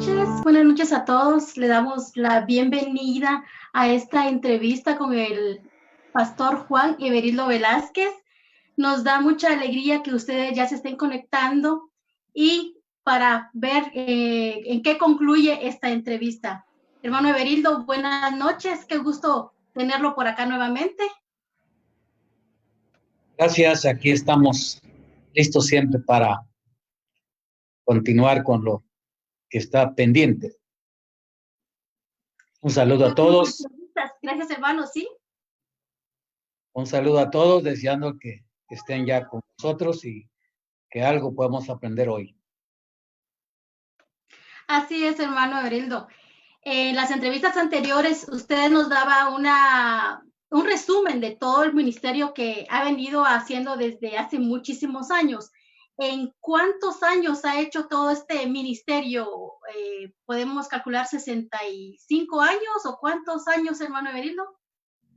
Buenas noches a todos. Le damos la bienvenida a esta entrevista con el pastor Juan Everildo Velázquez. Nos da mucha alegría que ustedes ya se estén conectando y para ver en qué concluye esta entrevista. Hermano Everildo, buenas noches. Qué gusto tenerlo por acá nuevamente. Gracias, aquí estamos listos siempre para continuar con lo que está pendiente. Un saludo a todos. Gracias, hermano, sí. Un saludo a todos, deseando que estén ya con nosotros y que algo podamos aprender hoy. Así es, hermano Everildo. En las entrevistas anteriores, usted nos daba un resumen de todo el ministerio que ha venido haciendo desde hace muchísimos años. ¿En cuántos años ha hecho todo este ministerio? ¿Podemos calcular 65 años o cuántos años, hermano Everildo?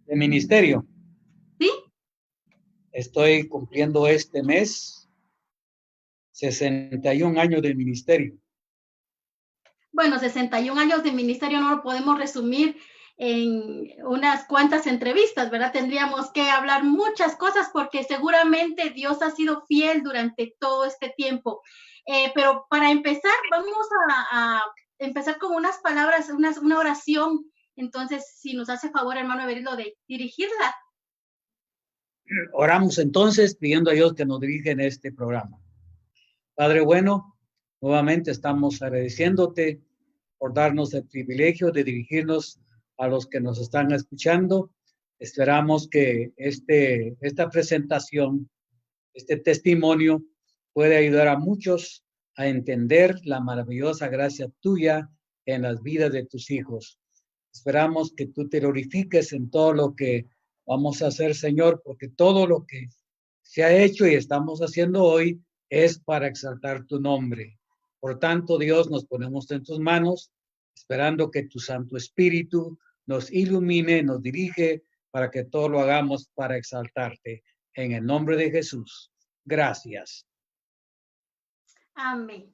De ministerio. ¿Sí? Estoy cumpliendo este mes 61 años de ministerio. Bueno, 61 años de ministerio no lo podemos resumir en unas cuantas entrevistas, ¿verdad? Tendríamos que hablar muchas cosas porque seguramente Dios ha sido fiel durante todo este tiempo. Pero para empezar, vamos a empezar con unas palabras, una oración. Entonces, si nos hace favor, hermano Everildo, de dirigirla. Oramos entonces pidiendo a Dios que nos dirija en este programa. Padre bueno, nuevamente estamos agradeciéndote por darnos el privilegio de dirigirnos a los que nos están escuchando. Esperamos que esta presentación, este testimonio, puede ayudar a muchos a entender la maravillosa gracia tuya en las vidas de tus hijos. Esperamos que tú te glorifiques en todo lo que vamos a hacer, Señor, porque todo lo que se ha hecho y estamos haciendo hoy es para exaltar tu nombre. Por tanto, Dios, nos ponemos en tus manos, esperando que tu Santo Espíritu nos ilumine, nos dirige, para que todo lo hagamos para exaltarte. En el nombre de Jesús. Gracias. Amén.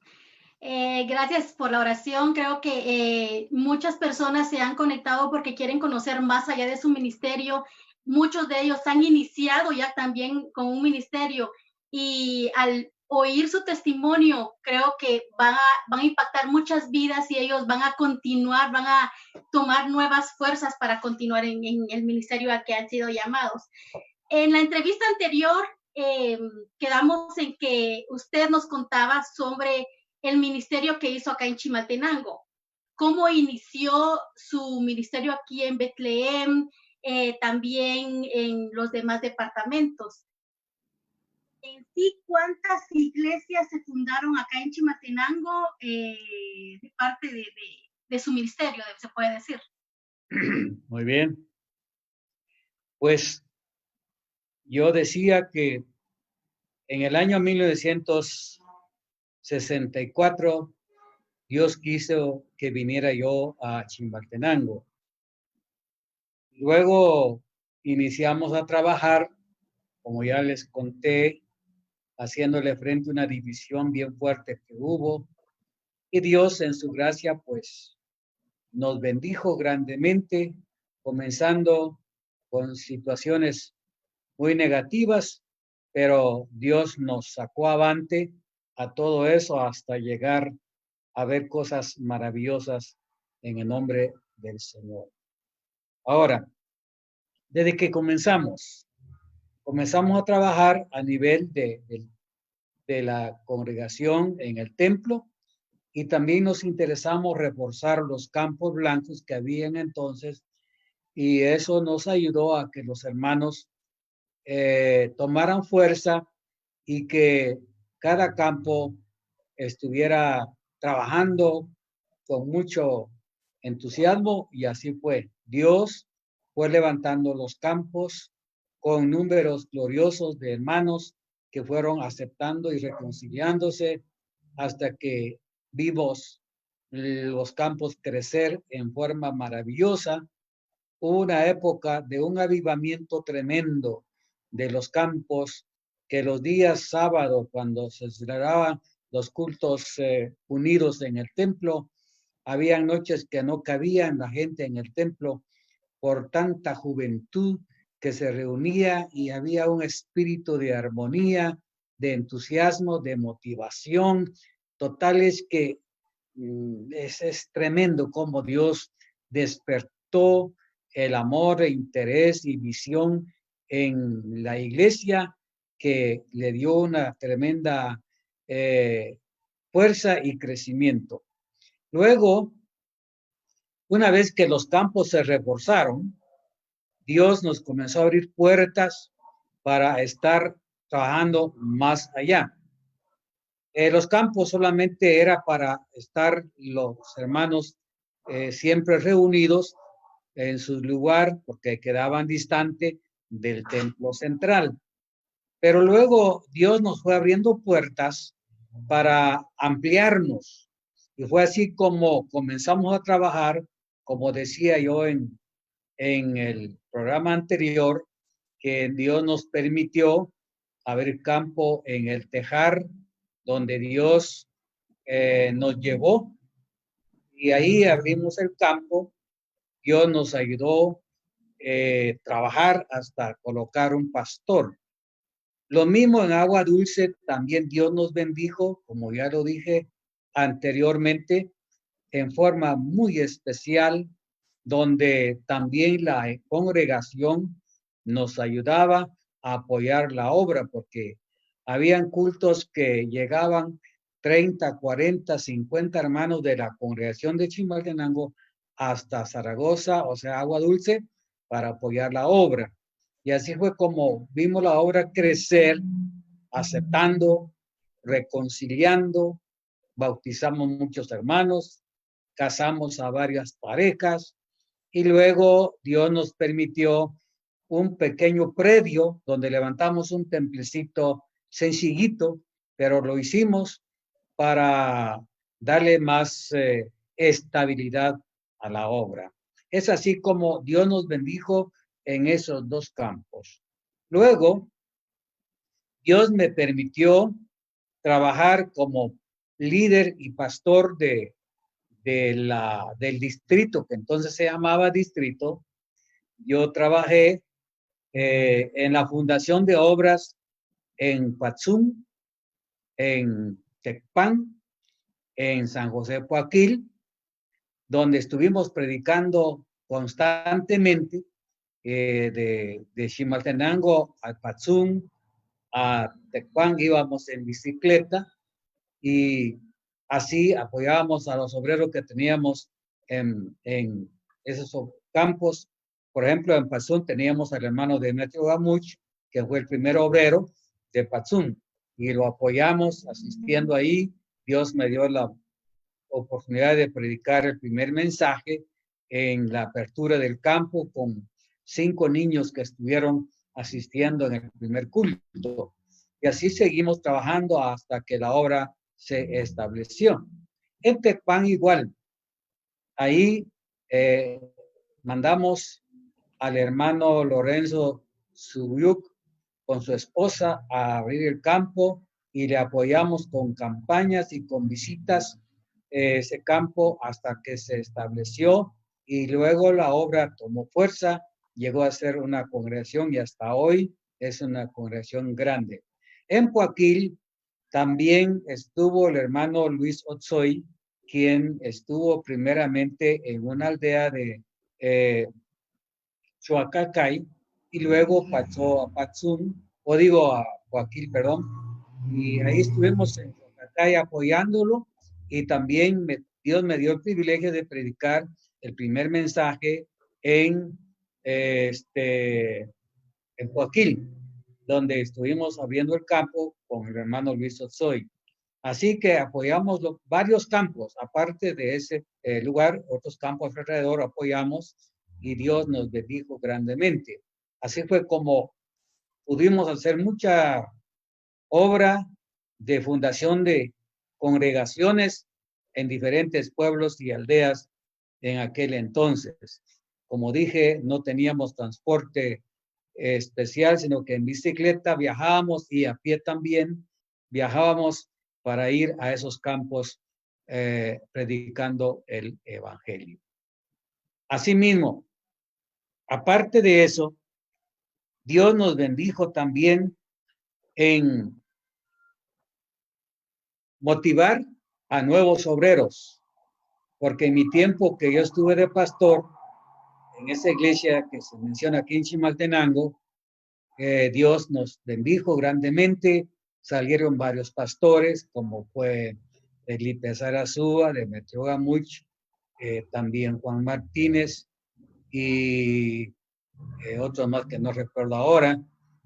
Gracias por la oración. Creo que muchas personas se han conectado porque quieren conocer más allá de su ministerio. Muchos de ellos han iniciado ya también con un ministerio y al oír su testimonio, creo que van a impactar muchas vidas y ellos van a continuar, van a tomar nuevas fuerzas para continuar en el ministerio al que han sido llamados. En la entrevista anterior, quedamos en que usted nos contaba sobre el ministerio que hizo acá en Chimaltenango. ¿Cómo inició su ministerio aquí en Betlehem, también en los demás departamentos? En sí, ¿cuántas iglesias se fundaron acá en Chimaltenango de parte de su ministerio, se puede decir? Muy bien. Pues yo decía que en el año 1964 Dios quiso que viniera yo a Chimaltenango. Luego iniciamos a trabajar, como ya les conté, haciéndole frente a una división bien fuerte que hubo. Y Dios en su gracia, pues, nos bendijo grandemente, comenzando con situaciones muy negativas, pero Dios nos sacó avante a todo eso hasta llegar a ver cosas maravillosas en el nombre del Señor. Ahora, desde que comenzamos a trabajar a nivel de la congregación en el templo y también nos interesamos reforzar los campos blancos que habían entonces y eso nos ayudó a que los hermanos tomaran fuerza y que cada campo estuviera trabajando con mucho entusiasmo y así fue. Dios fue levantando los campos con números gloriosos de hermanos que fueron aceptando y reconciliándose hasta que vimos los campos crecer en forma maravillosa. Hubo una época de un avivamiento tremendo de los campos que los días sábado, cuando se celebraban los cultos unidos en el templo, Había noches que no cabía la gente en el templo por tanta juventud que se reunía y había un espíritu de armonía, de entusiasmo, de motivación. Total es que es tremendo cómo Dios despertó el amor, interés y visión en la iglesia, que le dio una tremenda fuerza y crecimiento. Luego, una vez que los campos se reforzaron, Dios nos comenzó a abrir puertas para estar trabajando más allá. Los campos solamente era para estar los hermanos siempre reunidos en su lugar porque quedaban distante del templo central. Pero luego Dios nos fue abriendo puertas para ampliarnos. Y fue así como comenzamos a trabajar, como decía yo en el programa anterior, que Dios nos permitió abrir campo en el Tejar, donde Dios nos llevó, y ahí abrimos el campo. Dios nos ayudó a trabajar hasta colocar un pastor. Lo mismo en Agua Dulce, también Dios nos bendijo, como ya lo dije anteriormente, en forma muy especial, donde también la congregación nos ayudaba a apoyar la obra, porque habían cultos que llegaban 30, 40, 50 hermanos de la congregación de Chimaltenango hasta Zaragoza, o sea, Agua Dulce, para apoyar la obra. Y así fue como vimos la obra crecer, aceptando, reconciliando, bautizamos muchos hermanos, casamos a varias parejas y luego Dios nos permitió un pequeño predio donde levantamos un templecito sencillito, pero lo hicimos para darle más estabilidad a la obra. Es así como Dios nos bendijo en esos dos campos. Luego, Dios me permitió trabajar como líder y pastor del distrito, que entonces se llamaba distrito. Yo trabajé en la Fundación de Obras en Patzum, en Tecpan, en San José Poaquil, donde estuvimos predicando constantemente de Chimaltenango a Patzum, a Tecpan íbamos en bicicleta y así apoyábamos a los obreros que teníamos en esos campos. Por ejemplo, en Patzum teníamos al hermano Demetrio Gamuch, que fue el primer obrero de Patzum, y lo apoyamos asistiendo ahí. Dios me dio la oportunidad de predicar el primer mensaje en la apertura del campo con 5 niños que estuvieron asistiendo en el primer culto. Y así seguimos trabajando hasta que la obra se estableció. En Tecpan igual. Ahí mandamos al hermano Lorenzo Subiuk con su esposa a abrir el campo y le apoyamos con campañas y con visitas ese campo hasta que se estableció y luego la obra tomó fuerza, llegó a ser una congregación y hasta hoy es una congregación grande. En Poaquil también estuvo el hermano Luis Otsoy, quien estuvo primeramente en una aldea de Chuacacay y luego pasó a Patzum, o digo a Poaquil, perdón, y ahí estuvimos en Chuacacay apoyándolo y también Dios me dio el privilegio de predicar el primer mensaje en Poaquil, donde estuvimos abriendo el campo con el hermano Luis Otsoy. Así que apoyamos varios campos, aparte de ese lugar, otros campos alrededor apoyamos y Dios nos bendijo grandemente. Así fue como pudimos hacer mucha obra de fundación de congregaciones en diferentes pueblos y aldeas en aquel entonces. Como dije, no teníamos transporte especial, sino que en bicicleta viajábamos y a pie también viajábamos para ir a esos campos predicando el evangelio. Asimismo, aparte de eso, Dios nos bendijo también en motivar a nuevos obreros, porque en mi tiempo que yo estuve de pastor en esa iglesia que se menciona aquí en Chimaltenango, Dios nos bendijo grandemente, salieron varios pastores, como fue Felipe Zarazúa, Demetrio Gamuch, también Juan Martínez y otros más que no recuerdo ahora,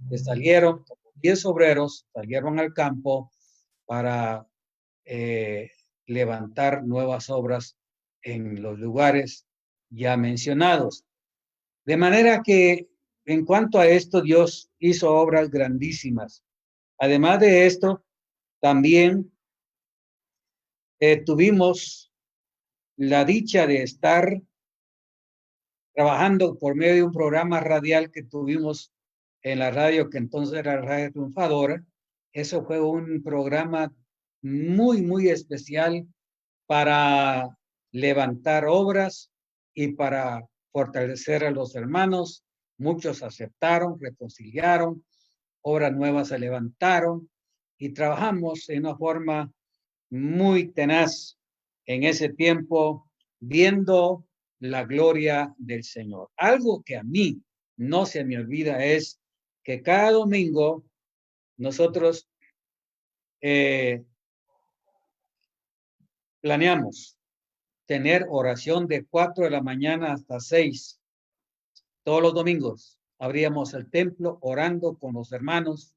que salieron, como 10 obreros, salieron al campo para levantar nuevas obras en los lugares ya mencionados. De manera que en cuanto a esto, Dios hizo obras grandísimas. Además de esto, también tuvimos la dicha de estar trabajando por medio de un programa radial que tuvimos en la radio, que entonces era Radio Triunfadora. Eso fue un programa muy, muy especial para levantar obras y para fortalecer a los hermanos. Muchos aceptaron, reconciliaron, obras nuevas se levantaron y trabajamos en una forma muy tenaz en ese tiempo, viendo la gloria del Señor. Algo que a mí no se me olvida es que cada domingo nosotros planeamos tener oración de 4 de la mañana hasta 6. Todos los domingos abríamos el templo orando con los hermanos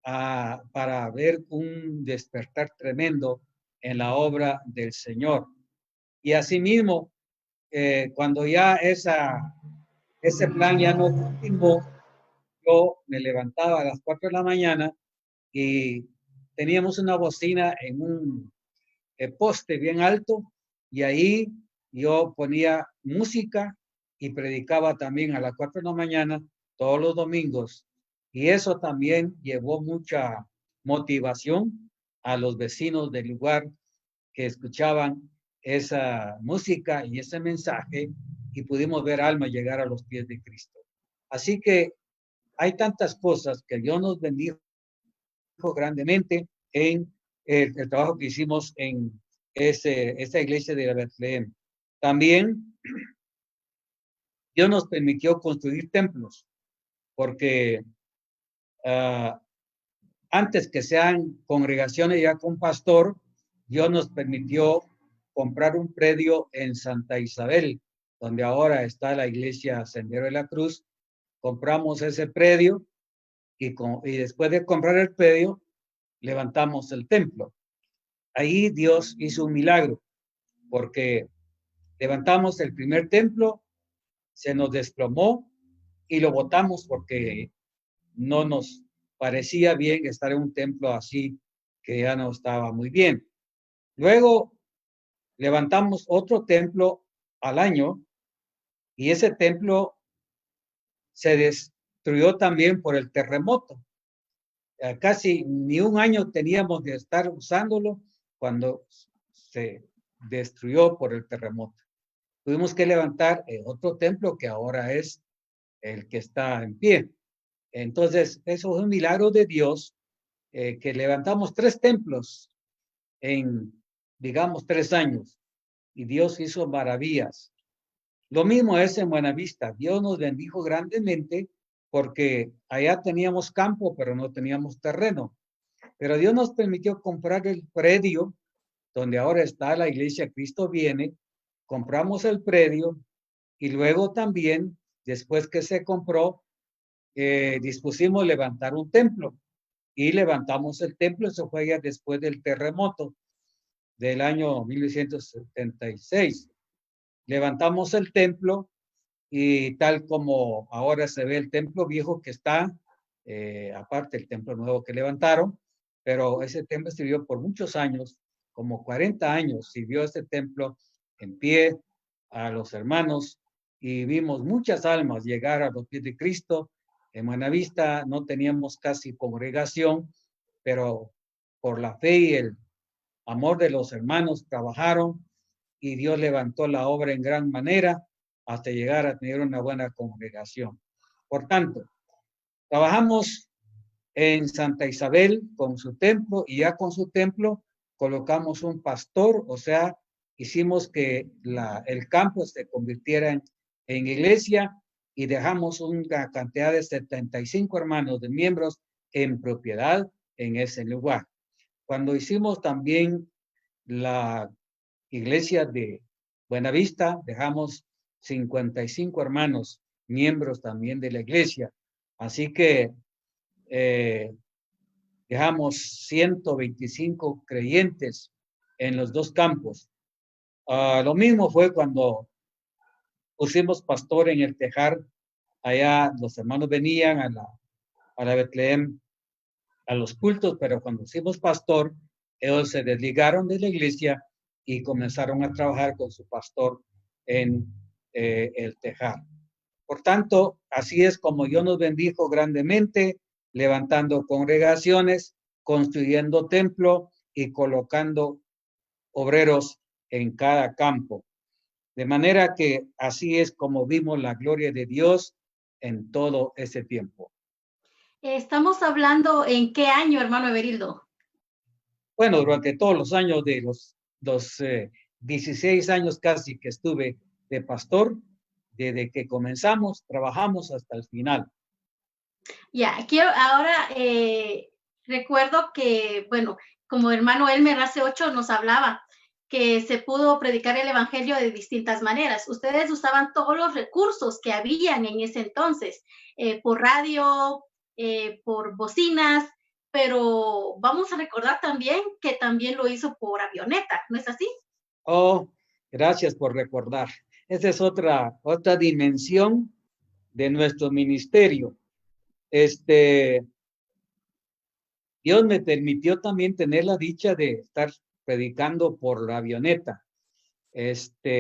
para ver un despertar tremendo en la obra del Señor. Y asimismo, cuando ya ese plan ya no continuó, yo me levantaba a las 4 de la mañana y teníamos una bocina en un poste bien alto y ahí yo ponía música y predicaba también a las 4 de la mañana todos los domingos. Y eso también llevó mucha motivación a los vecinos del lugar que escuchaban esa música y ese mensaje y pudimos ver almas llegar a los pies de Cristo. Así que hay tantas cosas que Dios nos bendijo grandemente en el trabajo que hicimos en esta iglesia de Betlehem. También Dios nos permitió construir templos, porque antes que sean congregaciones ya con pastor, Dios nos permitió comprar un predio en Santa Isabel, donde ahora está la iglesia Sendero de la Cruz. Compramos ese predio y después de comprar el predio, levantamos el templo. Ahí Dios hizo un milagro, porque levantamos el primer templo, se nos desplomó y lo botamos porque no nos parecía bien estar en un templo así que ya no estaba muy bien. Luego levantamos otro templo al año y ese templo se destruyó también por el terremoto. Casi ni un año teníamos de estar usándolo cuando se destruyó por el terremoto. Tuvimos que levantar otro templo que ahora es el que está en pie. Entonces, eso es un milagro de Dios, que levantamos 3 templos en, digamos, 3 años. Y Dios hizo maravillas. Lo mismo es en Buenavista. Dios nos bendijo grandemente porque allá teníamos campo, pero no teníamos terreno. Pero Dios nos permitió comprar el predio donde ahora está la iglesia Cristo Viene. Compramos el predio y luego también, después que se compró, dispusimos levantar un templo y levantamos el templo. Eso fue ya después del terremoto del año 1976. Levantamos el templo y tal como ahora se ve el templo viejo que está, aparte el templo nuevo que levantaron, pero ese templo sirvió por muchos años, como 40 años sirvió este templo en pie a los hermanos y vimos muchas almas llegar a los pies de Cristo. En Buenavista no teníamos casi congregación, pero por la fe y el amor de los hermanos trabajaron y Dios levantó la obra en gran manera hasta llegar a tener una buena congregación. Por tanto, trabajamos en Santa Isabel con su templo y ya con su templo colocamos un pastor, o sea, hicimos que el campo se convirtiera en iglesia y dejamos una cantidad de 75 hermanos de miembros en propiedad en ese lugar. Cuando hicimos también la iglesia de Buenavista, dejamos 55 hermanos miembros también de la iglesia. Así que dejamos 125 creyentes en los dos campos. Lo mismo fue cuando pusimos pastor en el Tejar. Allá los hermanos venían a la Betlehem a los cultos, pero cuando hicimos pastor, ellos se desligaron de la iglesia y comenzaron a trabajar con su pastor en el Tejar. Por tanto, así es como Dios nos bendijo grandemente, levantando congregaciones, construyendo templo y colocando obreros en cada campo. De manera que así es como vimos la gloria de Dios en todo ese tiempo. Estamos hablando en qué año, hermano Everildo. Bueno, durante todos los años de los 16 años casi que estuve de pastor, desde que comenzamos, trabajamos hasta el final. Ya, quiero ahora, recuerdo que, bueno, como hermano Elmer hace 8 nos hablaba que se pudo predicar el evangelio de distintas maneras. Ustedes usaban todos los recursos que habían en ese entonces, por radio, por bocinas, pero vamos a recordar también que también lo hizo por avioneta, ¿no es así? Oh, gracias por recordar. Esa es otra dimensión de nuestro ministerio. Dios me permitió también tener la dicha de estar predicando por la avioneta.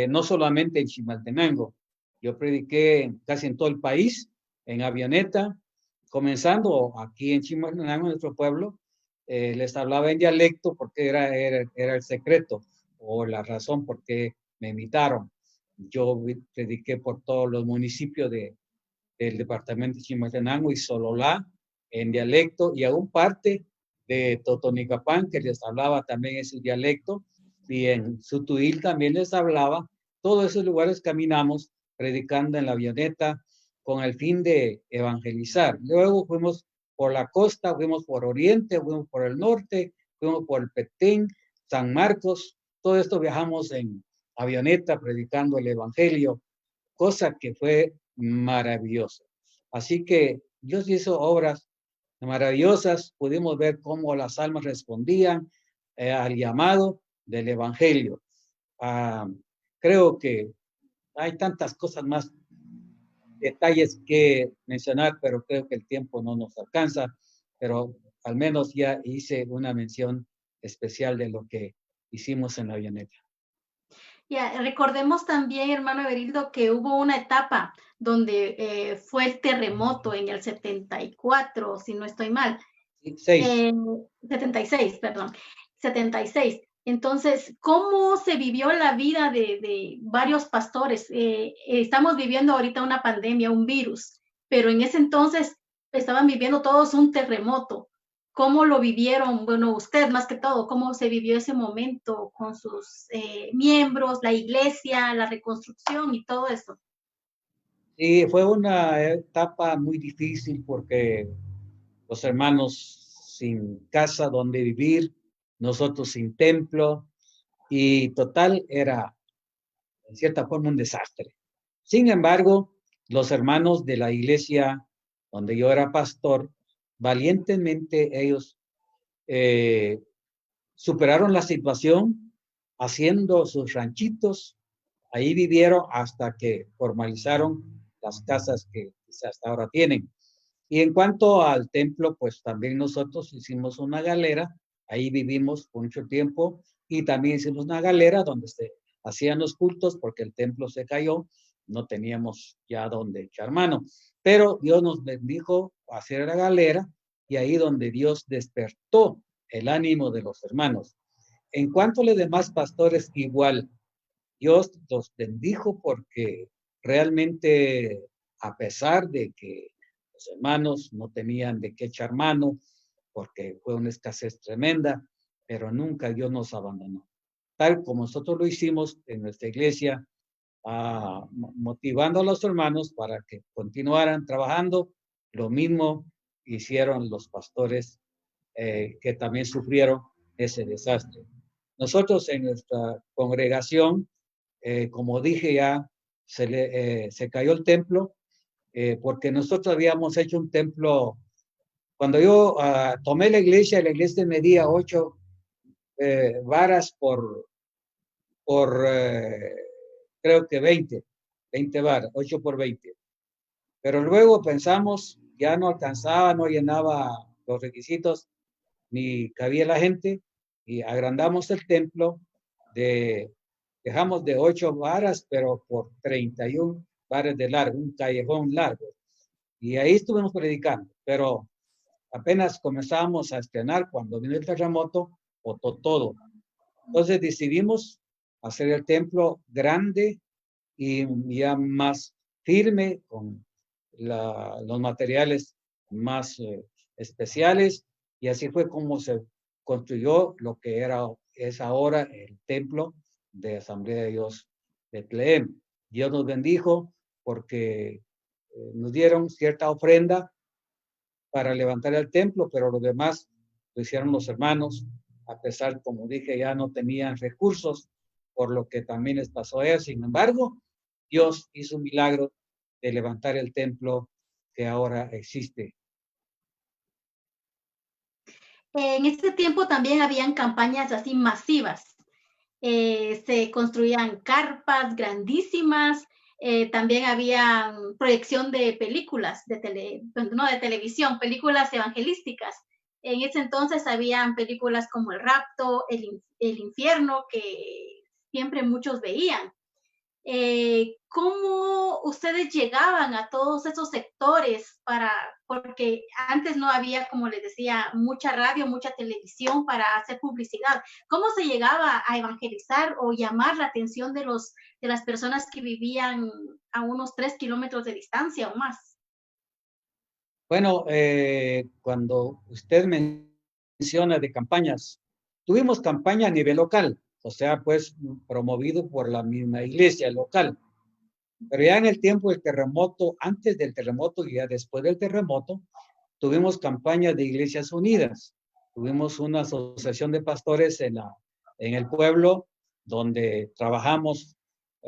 No solamente en Chimaltenango. Yo prediqué casi en todo el país, en avioneta, comenzando aquí en Chimaltenango, en nuestro pueblo. Les hablaba en dialecto porque era el secreto o la razón por qué me invitaron. Yo prediqué por todos los municipios del departamento de Chimaltenango y Sololá en dialecto y aún parte de Totonicapán, que les hablaba también ese dialecto, y en Sutuil también les hablaba. Todos esos lugares caminamos predicando en la avioneta con el fin de evangelizar. Luego fuimos por la costa, fuimos por Oriente, fuimos por el norte, fuimos por el Petén, San Marcos. Todo esto viajamos en avioneta predicando el evangelio, cosa que fue maravillosa. Así que Dios hizo obras maravillosas. Pudimos ver cómo las almas respondían al llamado del evangelio. Creo que hay tantas cosas más, detalles que mencionar, pero creo que el tiempo no nos alcanza, pero al menos ya hice una mención especial de lo que hicimos en la avioneta. Ya, recordemos también, hermano Everildo, que hubo una etapa donde fue el terremoto en el 74, si no estoy mal. 76, perdón, 76. Entonces, ¿cómo se vivió la vida de varios pastores? Estamos viviendo ahorita una pandemia, un virus, pero en ese entonces estaban viviendo todos un terremoto. ¿Cómo lo vivieron? Bueno, usted más que todo, ¿cómo se vivió ese momento con sus miembros, la iglesia, la reconstrucción y todo eso? Sí, fue una etapa muy difícil porque los hermanos sin casa donde vivir, nosotros sin templo, y total era en cierta forma un desastre. Sin embargo, los hermanos de la iglesia donde yo era pastor, valientemente ellos superaron la situación haciendo sus ranchitos. Ahí vivieron hasta que formalizaron las casas que hasta ahora tienen. Y en cuanto al templo, pues también nosotros hicimos una galera, ahí vivimos por mucho tiempo, y también hicimos una galera donde se hacían los cultos porque el templo se cayó, no teníamos ya donde echar mano. Pero Dios nos bendijo a hacer la galera y ahí donde Dios despertó el ánimo de los hermanos. en cuanto a los demás pastores, igual, Dios los bendijo porque realmente, a pesar de que los hermanos no tenían de qué echar mano, porque fue una escasez tremenda, pero nunca Dios nos abandonó. Tal como nosotros lo hicimos en nuestra iglesia, motivando a los hermanos para que continuaran trabajando, lo mismo hicieron los pastores que también sufrieron ese desastre. Nosotros en nuestra congregación, como dije ya, se cayó el templo porque nosotros habíamos hecho un templo. Cuando yo tomé la iglesia medía 8 varas por creo que 20 varas, 8 por 20. Pero luego pensamos, ya no alcanzaba, no llenaba los requisitos, ni cabía la gente, y agrandamos el templo, dejamos de 8 varas, pero por 31 varas de largo, un callejón largo. Y ahí estuvimos predicando, pero apenas comenzábamos a estrenar cuando vino el terremoto, botó todo. Entonces decidimos hacer el templo grande y ya más firme, con los materiales más especiales, y así fue como se construyó lo que es ahora el templo de Asamblea de Dios de Betlehem. Dios nos bendijo porque nos dieron cierta ofrenda para levantar el templo, pero lo demás lo hicieron los hermanos, a pesar, como dije, ya no tenían recursos, por lo que también les pasó a ellos. Sin embargo, Dios hizo un milagro de levantar el templo que ahora existe. En este tiempo también habían campañas así masivas. Se construían carpas grandísimas, también había proyección de películas, no de televisión, películas evangelísticas. En ese entonces habían películas como El Rapto, El Infierno, que siempre muchos veían. ¿Cómo ustedes llegaban a todos esos sectores porque antes no había, como les decía, mucha radio, mucha televisión para hacer publicidad? ¿Cómo se llegaba a evangelizar o llamar la atención de las personas que vivían a unos 3 kilómetros de distancia o más? Bueno, cuando usted menciona de campañas, tuvimos campaña a nivel local, o sea, pues promovido por la misma iglesia local. Pero ya en el tiempo del terremoto, antes del terremoto y ya después del terremoto, tuvimos campañas de Iglesias Unidas. Tuvimos una asociación de pastores en el pueblo donde trabajamos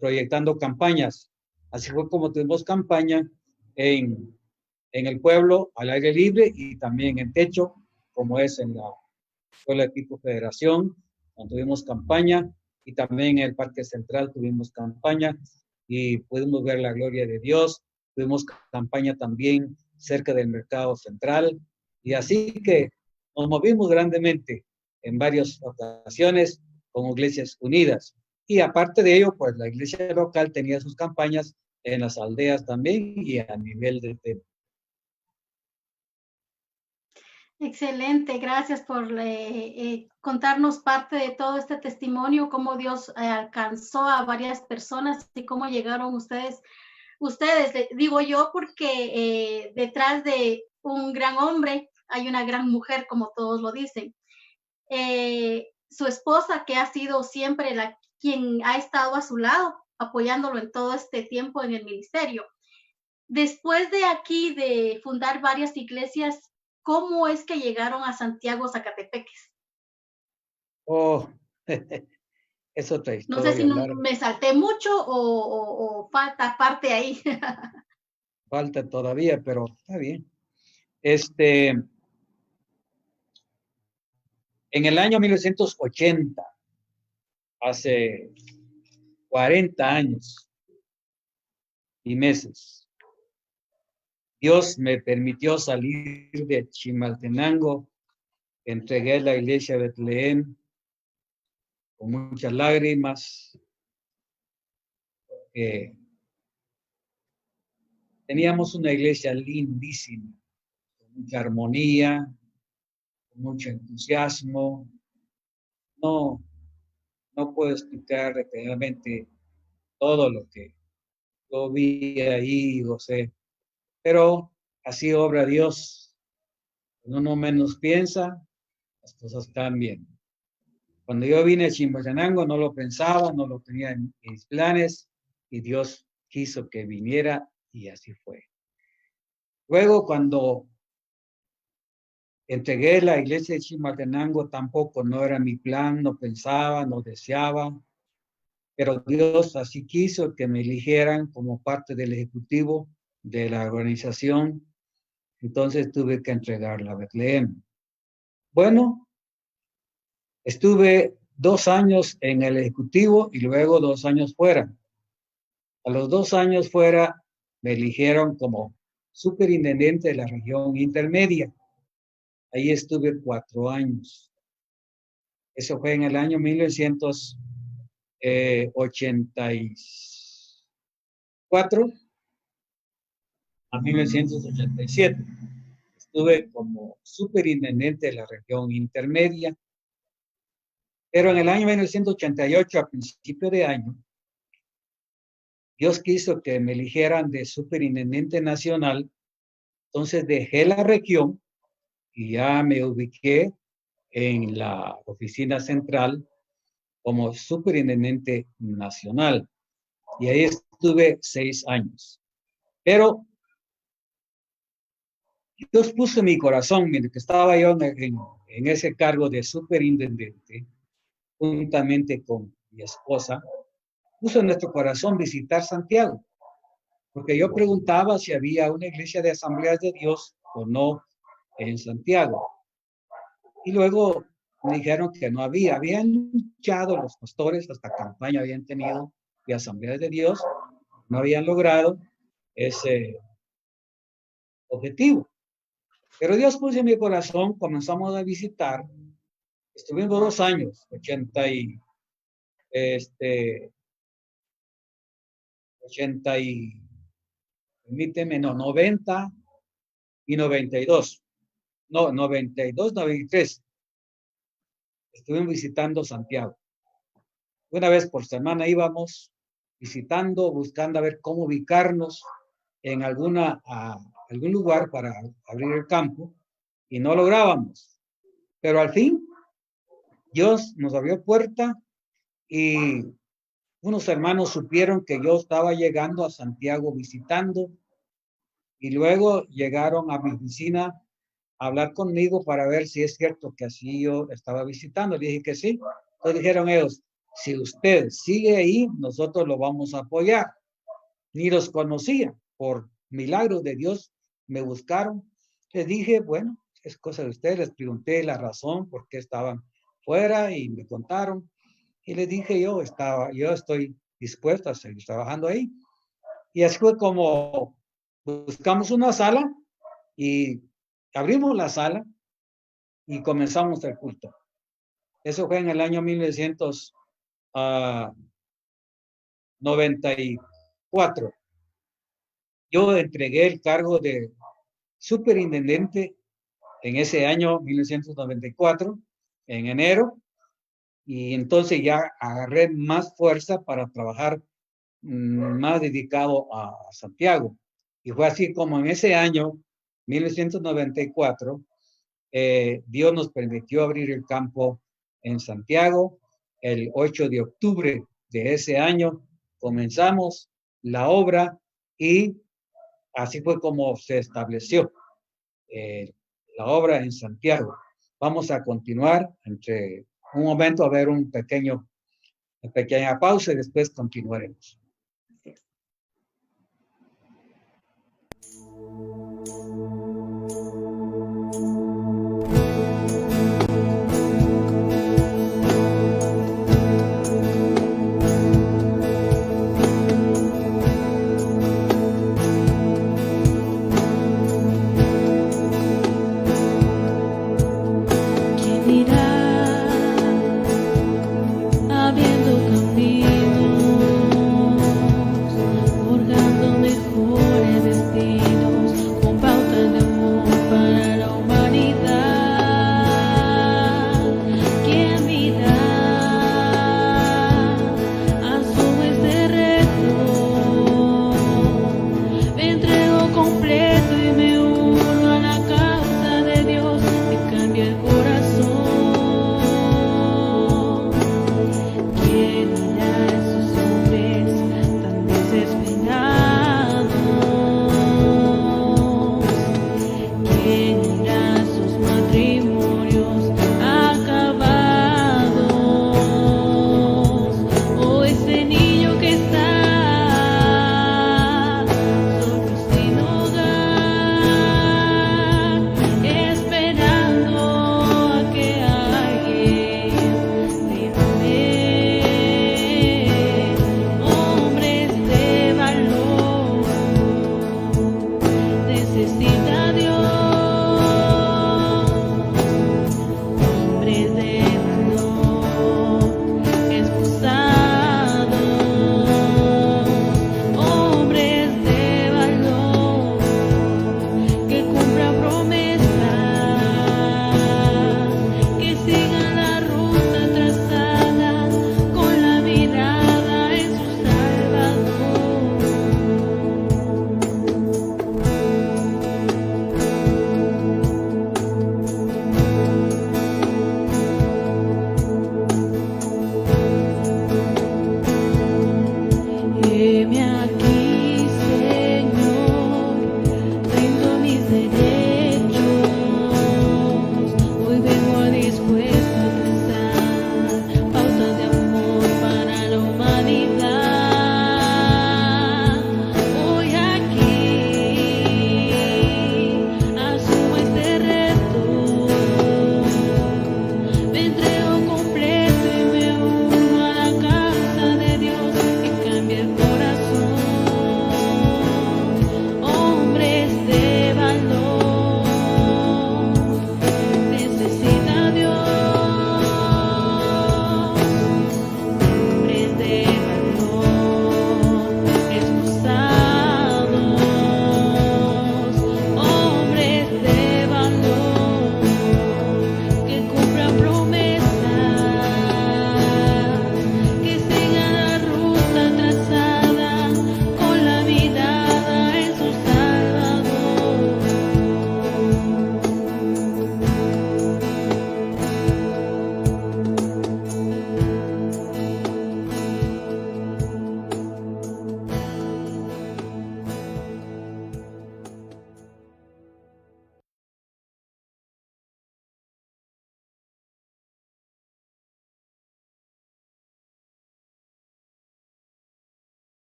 proyectando campañas. Así fue como tuvimos campaña en el pueblo, al aire libre, y también en techo, como es en la escuela de tipo Federación, donde tuvimos campaña, y también en el Parque Central tuvimos campaña, y pudimos ver la gloria de Dios. Tuvimos campaña también cerca del Mercado Central, y así que nos movimos grandemente en varias ocasiones con Iglesias Unidas. Y aparte de ello, pues la iglesia local tenía sus campañas en las aldeas también y a nivel de templo. Excelente, gracias por contarnos parte de todo este testimonio, cómo Dios alcanzó a varias personas y cómo llegaron ustedes, digo yo, porque detrás de un gran hombre hay una gran mujer, como todos lo dicen. Su esposa, que ha sido siempre quien ha estado a su lado, apoyándolo en todo este tiempo en el ministerio. Después de aquí, de fundar varias iglesias, ¿cómo es que llegaron a Santiago, Zacatepeques? Oh, es otra No sé si historia. me salté mucho o falta parte ahí. Falta todavía, pero está bien. En el año 1980, hace 40 años y meses, Dios me permitió salir de Chimaltenango, entregué la iglesia de Betlehem con muchas lágrimas. Teníamos una iglesia lindísima, con mucha armonía, con mucho entusiasmo, no, no puedo explicar detalladamente todo lo que yo vi ahí, José, pero así obra Dios. Cuando uno menos piensa, las cosas cambian. Cuando yo vine a Chimboyanango no lo pensaba, no lo tenía en mis planes y Dios quiso que viniera y así fue. Luego cuando entregué la iglesia de Chimaltenango tampoco no era mi plan, no pensaba, no deseaba, pero Dios así quiso que me eligieran como parte del ejecutivo de la organización, entonces tuve que entregarla a Betlehem. Bueno, estuve 2 años en el ejecutivo y luego 2 años fuera. A los 2 años fuera me eligieron como superintendente de la región intermedia. Ahí estuve 4 años. Eso fue en el año 1984 a 1987. Estuve como superintendente de la región intermedia. Pero en el año 1988, a principio de año, Dios quiso que me eligieran de superintendente nacional. Entonces dejé la región y ya me ubiqué en la oficina central como superintendente nacional. Y ahí estuve 6 años. Pero Dios puso en mi corazón, mientras que estaba yo en ese cargo de superintendente, juntamente con mi esposa, puso en nuestro corazón visitar Santiago. Porque yo preguntaba si había una iglesia de Asambleas de Dios o no en Santiago. Y luego me dijeron que no había. Habían luchado los pastores, hasta campaña habían tenido de Asambleas de Dios. No habían logrado ese objetivo. Pero Dios puso en mi corazón, comenzamos a visitar. Estuvimos 2 años, 80 y 90 y 92. No, 92, 93. Estuvimos visitando Santiago. Una vez por semana íbamos visitando, buscando a ver cómo ubicarnos en algún lugar para abrir el campo y no lográbamos. Pero al fin, Dios nos abrió puerta y unos hermanos supieron que yo estaba llegando a Santiago visitando y luego llegaron a mi oficina a hablar conmigo para ver si es cierto que así yo estaba visitando. Le dije que sí. Entonces dijeron ellos, si usted sigue ahí, nosotros lo vamos a apoyar. Ni los conocía. Por milagro de Dios me buscaron. Les dije, bueno, es cosa de ustedes. Les pregunté la razón por qué estaban fuera y me contaron. Y les dije yo estoy dispuesto a seguir trabajando ahí. Y así fue como buscamos una sala y abrimos la sala y comenzamos el culto. Eso fue en el año 1994. Yo entregué el cargo de superintendente en ese año 1994, en enero, y entonces ya agarré más fuerza para trabajar más dedicado a Santiago. Y fue así como en ese año, 1994, Dios nos permitió abrir el campo en Santiago. El 8 de octubre de ese año comenzamos la obra y así fue como se estableció la obra en Santiago. Vamos a continuar entre un momento a ver una pequeña pausa y después continuaremos. Habiendo camino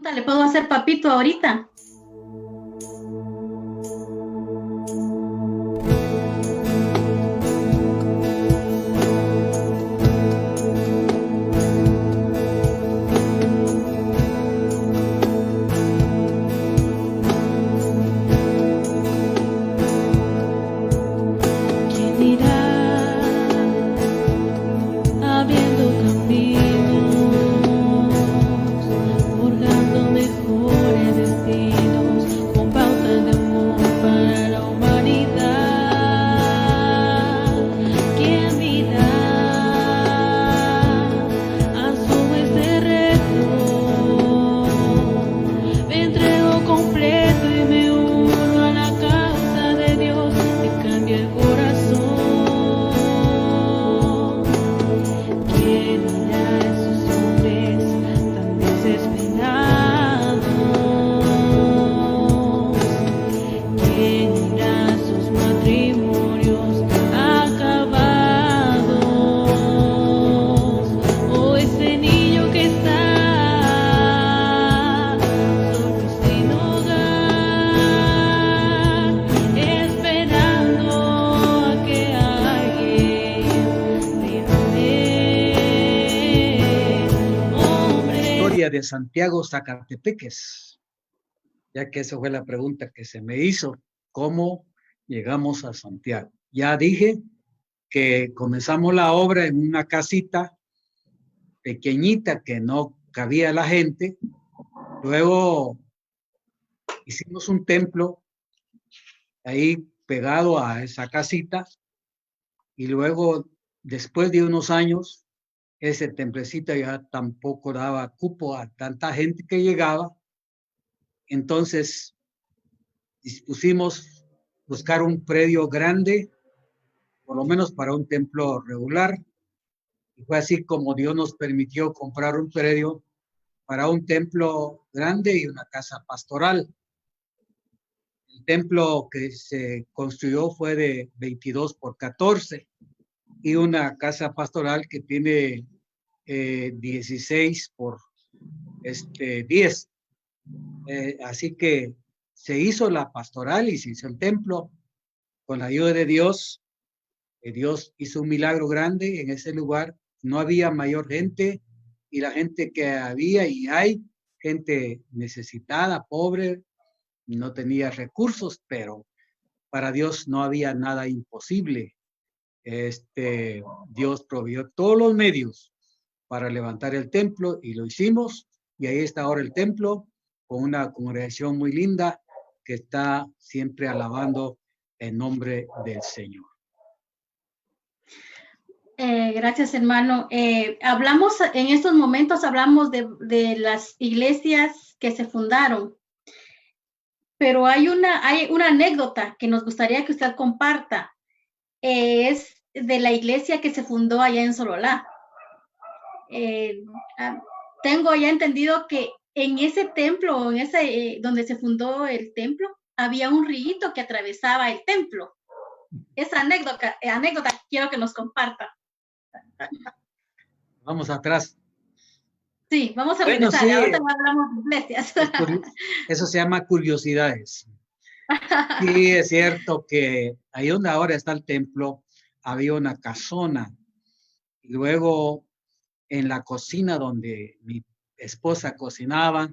¿Le puedo hacer papito ahorita? De Santiago Zacatepeques, ya que esa fue la pregunta que se me hizo, ¿cómo llegamos a Santiago? Ya dije que comenzamos la obra en una casita pequeñita que no cabía la gente, luego hicimos un templo ahí pegado a esa casita y luego después de unos años ese templecito ya tampoco daba cupo a tanta gente que llegaba. Entonces dispusimos buscar un predio grande, por lo menos para un templo regular. Y fue así como Dios nos permitió comprar un predio para un templo grande y una casa pastoral. El templo que se construyó fue de 22 por 14 y una casa pastoral que tiene 16 por 10. Así que se hizo la pastoral y se hizo el templo con la ayuda de Dios. Dios hizo un milagro grande en ese lugar. No había mayor gente y la gente que había y hay, gente necesitada, pobre, no tenía recursos, pero para Dios no había nada imposible. Dios proveyó todos los medios para levantar el templo y lo hicimos, y ahí está ahora el templo con una congregación muy linda que está siempre alabando el nombre del Señor. Gracias, hermano. Hablamos en estos momentos, hablamos de las iglesias que se fundaron, pero hay una anécdota que nos gustaría que usted comparta. Es de la iglesia que se fundó allá en Sololá. Tengo ya entendido que en ese templo, donde se fundó el templo, había un río que atravesaba el templo. Esa anécdota quiero que nos comparta. Vamos atrás. Sí, vamos a regresar. Sí. Ahora hablamos de iglesias. Eso se llama curiosidades. Sí, es cierto que ahí donde ahora está el templo había una casona. Y luego en la cocina donde mi esposa cocinaba,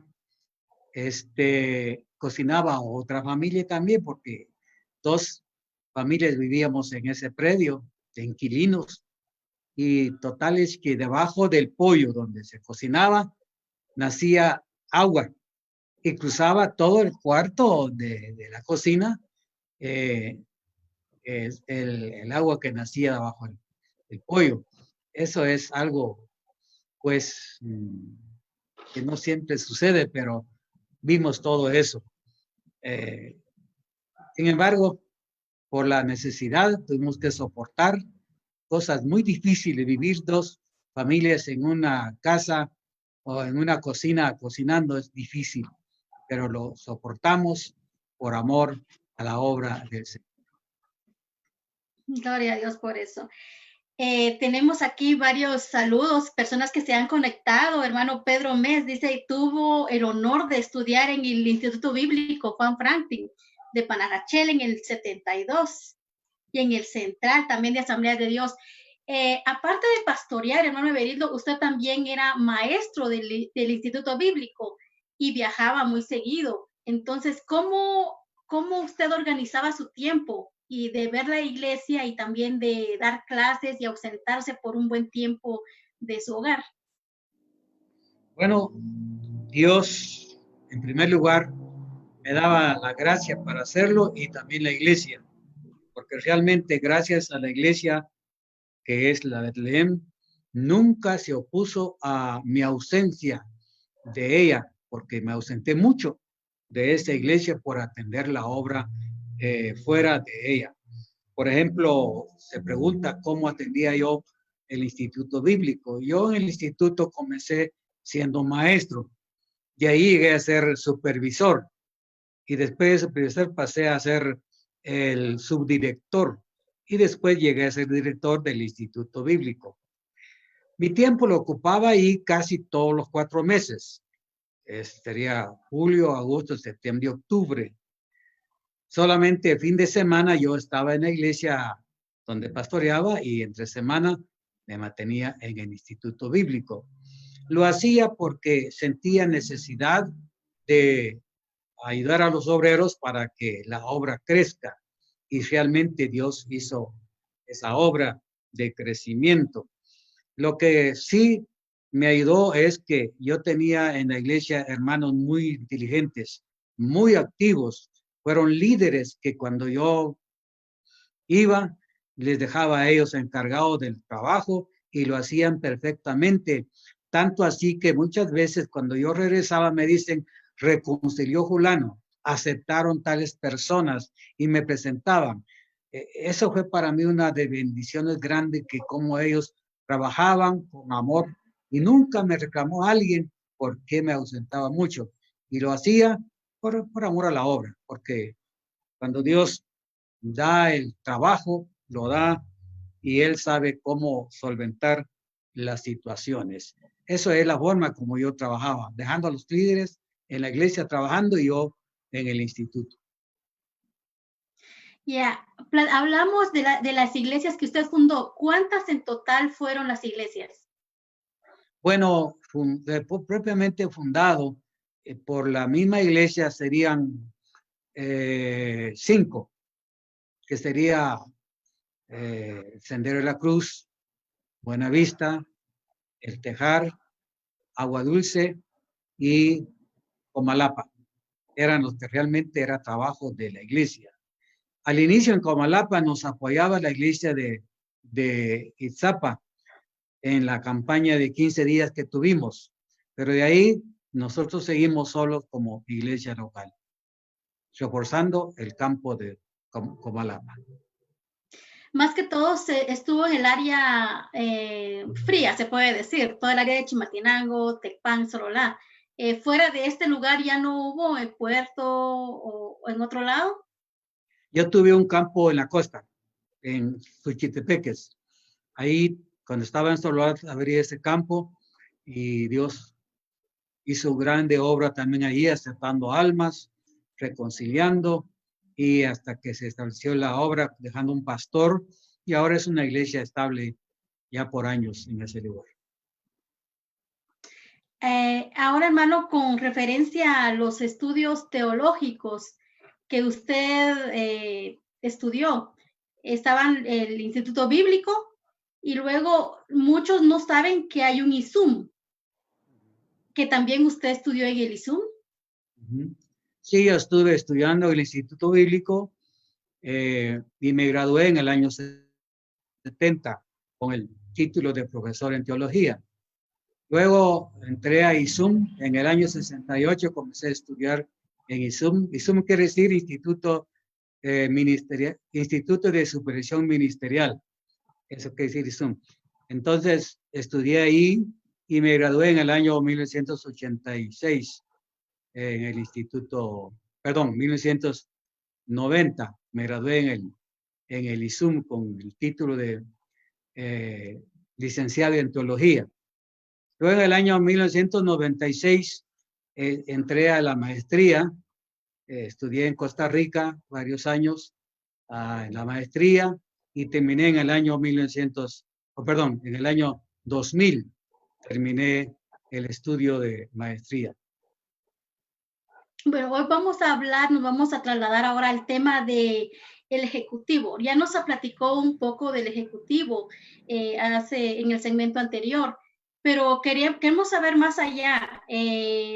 cocinaba otra familia también, porque 2 familias vivíamos en ese predio de inquilinos. Y total es que debajo del pollo donde se cocinaba nacía agua y cruzaba todo el cuarto de la cocina, el agua que nacía debajo del pollo. Eso es algo, pues, que no siempre sucede, pero vimos todo eso. Sin embargo, por la necesidad tuvimos que soportar cosas muy difíciles, vivir 2 familias en una casa o en una cocina cocinando es difícil, pero lo soportamos por amor a la obra del Señor. Gloria a Dios por eso. Tenemos aquí varios saludos, personas que se han conectado. Hermano Pedro Mes dice, tuvo el honor de estudiar en el Instituto Bíblico Juan Franklin de Panajachel en el 72 y en el Central también de Asamblea de Dios. Aparte de pastorear, hermano Everildo, usted también era maestro del Instituto Bíblico y viajaba muy seguido. Entonces, ¿cómo usted organizaba su tiempo y de ver la iglesia y también de dar clases y ausentarse por un buen tiempo de su hogar? Bueno, Dios, en primer lugar, me daba la gracia para hacerlo y también la iglesia, porque realmente gracias a la iglesia, que es la de Betlehem, nunca se opuso a mi ausencia de ella, porque me ausenté mucho de esa iglesia por atender la obra fuera de ella. Por ejemplo, se pregunta cómo atendía yo el instituto bíblico. Yo en el instituto comencé siendo maestro y ahí llegué a ser supervisor y después de supervisor pasé a ser el subdirector y después llegué a ser director del instituto bíblico. Mi tiempo lo ocupaba ahí casi todos los 4 meses. Sería julio, agosto, septiembre, octubre. Solamente fin de semana yo estaba en la iglesia donde pastoreaba y entre semana me mantenía en el instituto bíblico. Lo hacía porque sentía necesidad de ayudar a los obreros para que la obra crezca. Y realmente Dios hizo esa obra de crecimiento. Lo que sí me ayudó es que yo tenía en la iglesia hermanos muy inteligentes, muy activos. Fueron líderes que cuando yo iba, les dejaba a ellos encargados del trabajo y lo hacían perfectamente. Tanto así que muchas veces cuando yo regresaba me dicen, reconcilió fulano, aceptaron tales personas y me presentaban. Eso fue para mí una de bendiciones grandes, que como ellos trabajaban con amor y nunca me reclamó alguien por qué me ausentaba mucho. Y lo hacía por amor a la obra, porque cuando Dios da el trabajo, lo da y Él sabe cómo solventar las situaciones. Eso es la forma como yo trabajaba, dejando a los líderes en la iglesia trabajando y yo en el instituto. Ya, hablamos de las iglesias que usted fundó. ¿Cuántas en total fueron las iglesias? Bueno, propiamente fundado por la misma iglesia serían 5, que sería Sendero de la Cruz, Buenavista, El Tejar, Agua Dulce y Comalapa. Eran los que realmente era trabajo de la iglesia. Al inicio en Comalapa nos apoyaba la iglesia de Itzapa en la campaña de 15 días que tuvimos, pero de ahí nosotros seguimos solos como iglesia local, reforzando el campo de Comalapa. Más que todo se estuvo en el área fría, se puede decir, todo el área de Chimaltenango, Tecpan, Sololá. Fuera de este lugar ya no hubo en Puerto o en otro lado. Yo tuve un campo en la costa, en Suchitepeques. Ahí, cuando estaba en Sololá, abrí ese campo y Dios hizo grande obra también allí, aceptando almas, reconciliando, y hasta que se estableció la obra, dejando un pastor, y ahora es una iglesia estable ya por años en ese lugar. Ahora, hermano, con referencia a los estudios teológicos que usted estudió, estaban el Instituto Bíblico y luego muchos no saben que hay un ISUM, que también usted estudió en el ISUM. Sí, yo estuve estudiando en el Instituto Bíblico y me gradué en el año 70 con el título de profesor en teología. Luego entré a ISUM en el año 68, comencé a estudiar en ISUM. ISUM quiere decir Instituto Ministerial, Instituto de Supervisión Ministerial. Eso quiere decir ISUM. Entonces estudié ahí y me gradué en el año 1986 en el instituto, perdón, 1990. Me gradué en el ISUM con el título de licenciado en teología. Luego en el año 1996 entré a la maestría, estudié en Costa Rica varios años en la maestría y terminé en el año en el año 2000 terminé el estudio de maestría. Bueno, hoy vamos a hablar, nos vamos a trasladar ahora al tema del ejecutivo. Ya nos platicó un poco del ejecutivo en el segmento anterior, pero queremos saber más allá.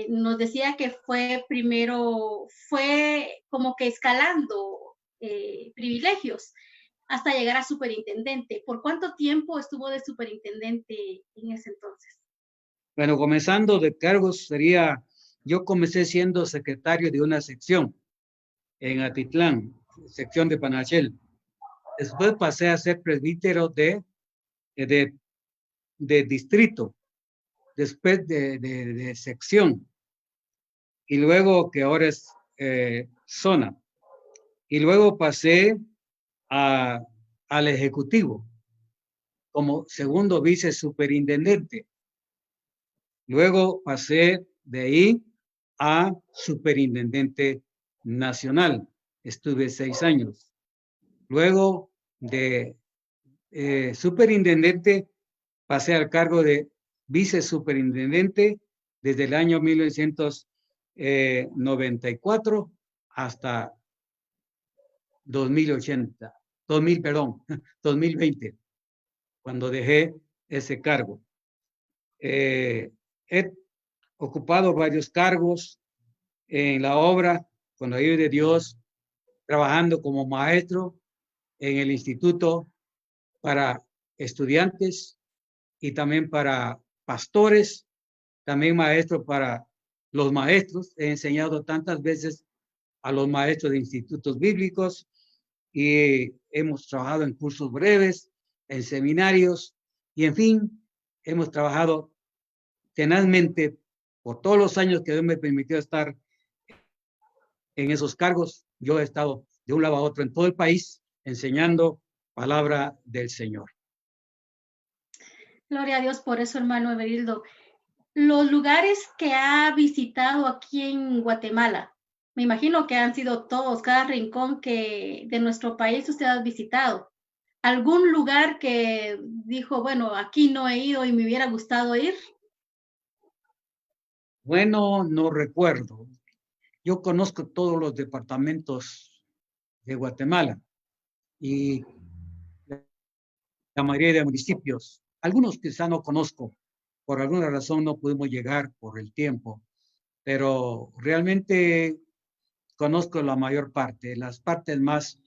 Nos decía que fue como que escalando privilegios hasta llegar a superintendente. ¿Por cuánto tiempo estuvo de superintendente en ese entonces? Bueno, comenzando de cargos yo comencé siendo secretario de una sección en Atitlán, sección de Panachel. Después pasé a ser presbítero de distrito, después de sección, y luego que ahora es zona. Y luego pasé al ejecutivo como segundo vicesuperintendente. Luego pasé de ahí a superintendente nacional. Estuve 6 años. Luego de superintendente pasé al cargo de vicesuperintendente desde el año 1994 hasta 2020, cuando dejé ese cargo. He ocupado varios cargos en la obra con la ayuda de Dios, trabajando como maestro en el instituto para estudiantes y también para pastores, también maestro para los maestros. He enseñado tantas veces a los maestros de institutos bíblicos y hemos trabajado en cursos breves, en seminarios y en fin, hemos trabajado tenazmente por todos los años que Dios me permitió estar en esos cargos. Yo he estado de un lado a otro en todo el país enseñando palabra del Señor. Gloria a Dios por eso, hermano Everildo. Los lugares que ha visitado aquí en Guatemala, me imagino que han sido todos, cada rincón de nuestro país usted ha visitado. ¿Algún lugar que dijo, bueno, aquí no he ido y me hubiera gustado ir? Bueno, no recuerdo. Yo conozco todos los departamentos de Guatemala y la mayoría de municipios. Algunos quizá no conozco. Por alguna razón no pudimos llegar por el tiempo, pero realmente conozco la mayor parte, las partes más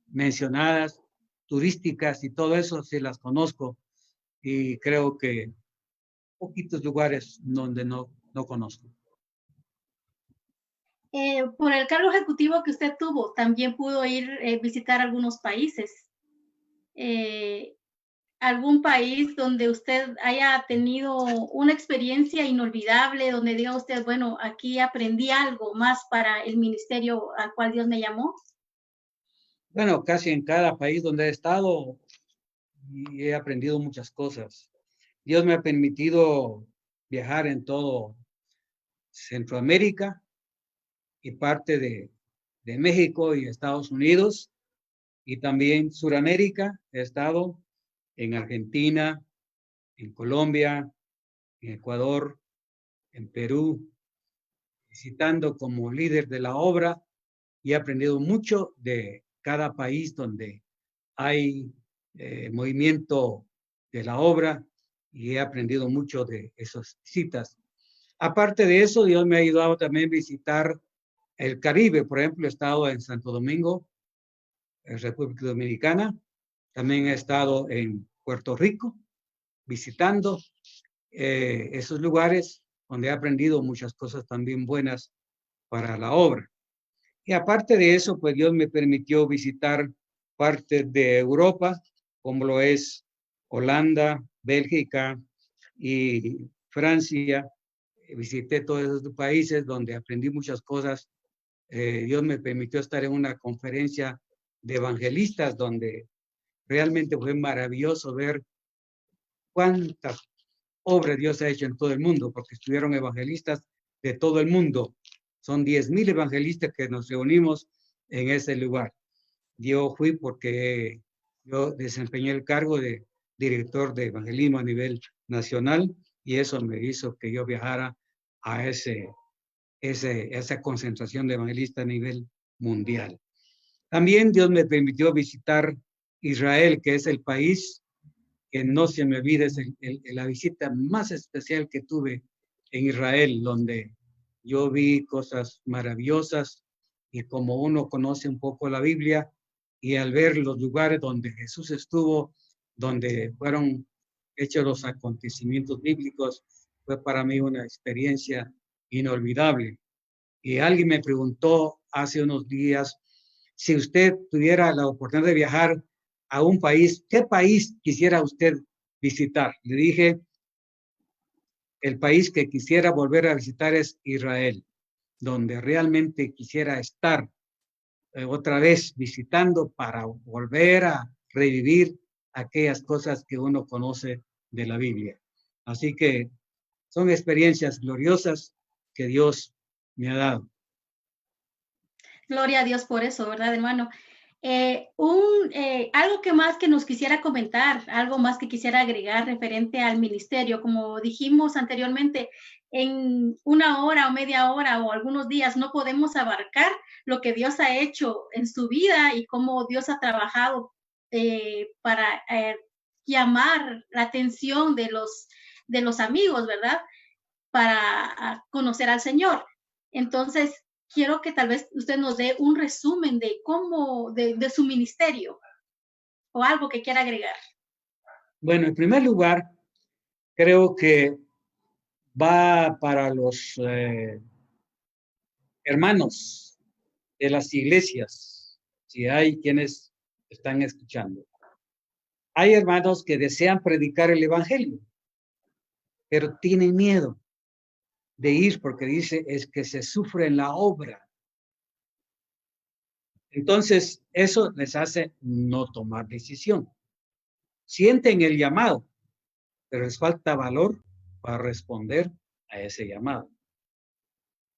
mencionadas, turísticas y todo eso sí las conozco y creo que poquitos lugares donde no conozco. Por el cargo ejecutivo que usted tuvo, también pudo ir visitar algunos países. ¿Algún país donde usted haya tenido una experiencia inolvidable, donde diga usted, bueno, aquí aprendí algo más para el ministerio al cual Dios me llamó? Bueno, casi en cada país donde he estado y he aprendido muchas cosas. Dios me ha permitido viajar en todo Centroamérica y parte de México y Estados Unidos y también Suramérica. He estado en Argentina, en Colombia, en Ecuador, en Perú, visitando como líder de la obra y he aprendido mucho de cada país donde hay movimiento de la obra y he aprendido mucho de esas visitas. Aparte de eso, Dios me ha ayudado también a visitar el Caribe. Por ejemplo, he estado en Santo Domingo, en República Dominicana. También he estado en Puerto Rico, visitando esos lugares donde he aprendido muchas cosas también buenas para la obra. Y aparte de eso, pues Dios me permitió visitar partes de Europa, como lo es Holanda, Bélgica y Francia. Visité todos esos países donde aprendí muchas cosas. Dios me permitió estar en una conferencia de evangelistas donde realmente fue maravilloso ver cuántas obras Dios ha hecho en todo el mundo, porque estuvieron evangelistas de todo el mundo. Son 10,000 evangelistas que nos reunimos en ese lugar. Yo fui porque yo desempeñé el cargo de director de evangelismo a nivel nacional y eso me hizo que yo viajara a esa concentración de evangelistas a nivel mundial. También Dios me permitió visitar Israel, que es el país que no se me olvida, es la visita más especial que tuve en Israel, donde yo vi cosas maravillosas y como uno conoce un poco la Biblia y al ver los lugares donde Jesús estuvo, donde fueron hechos los acontecimientos bíblicos, fue para mí una experiencia inolvidable. Y alguien me preguntó hace unos días, si usted tuviera la oportunidad de viajar a un país, ¿qué país quisiera usted visitar? Le dije, el país que quisiera volver a visitar es Israel, donde realmente quisiera estar otra vez visitando para volver a revivir aquellas cosas que uno conoce de la Biblia. Así que son experiencias gloriosas que Dios me ha dado. Gloria a Dios por eso, ¿verdad, hermano? Algo que más que nos quisiera comentar, algo más que quisiera agregar referente al ministerio, como dijimos anteriormente, en una hora o media hora o algunos días no podemos abarcar lo que Dios ha hecho en su vida y cómo Dios ha trabajado para llamar la atención de los amigos, ¿verdad? Para conocer al Señor. Entonces, quiero que tal vez usted nos dé un resumen de cómo, de su ministerio o algo que quiera agregar. Bueno, en primer lugar, creo que va para los hermanos de las iglesias, si hay quienes están escuchando. Hay hermanos que desean predicar el evangelio, pero tienen miedo de ir porque dice es que se sufre en la obra. Entonces, eso les hace no tomar decisión. Sienten el llamado, pero les falta valor para responder a ese llamado.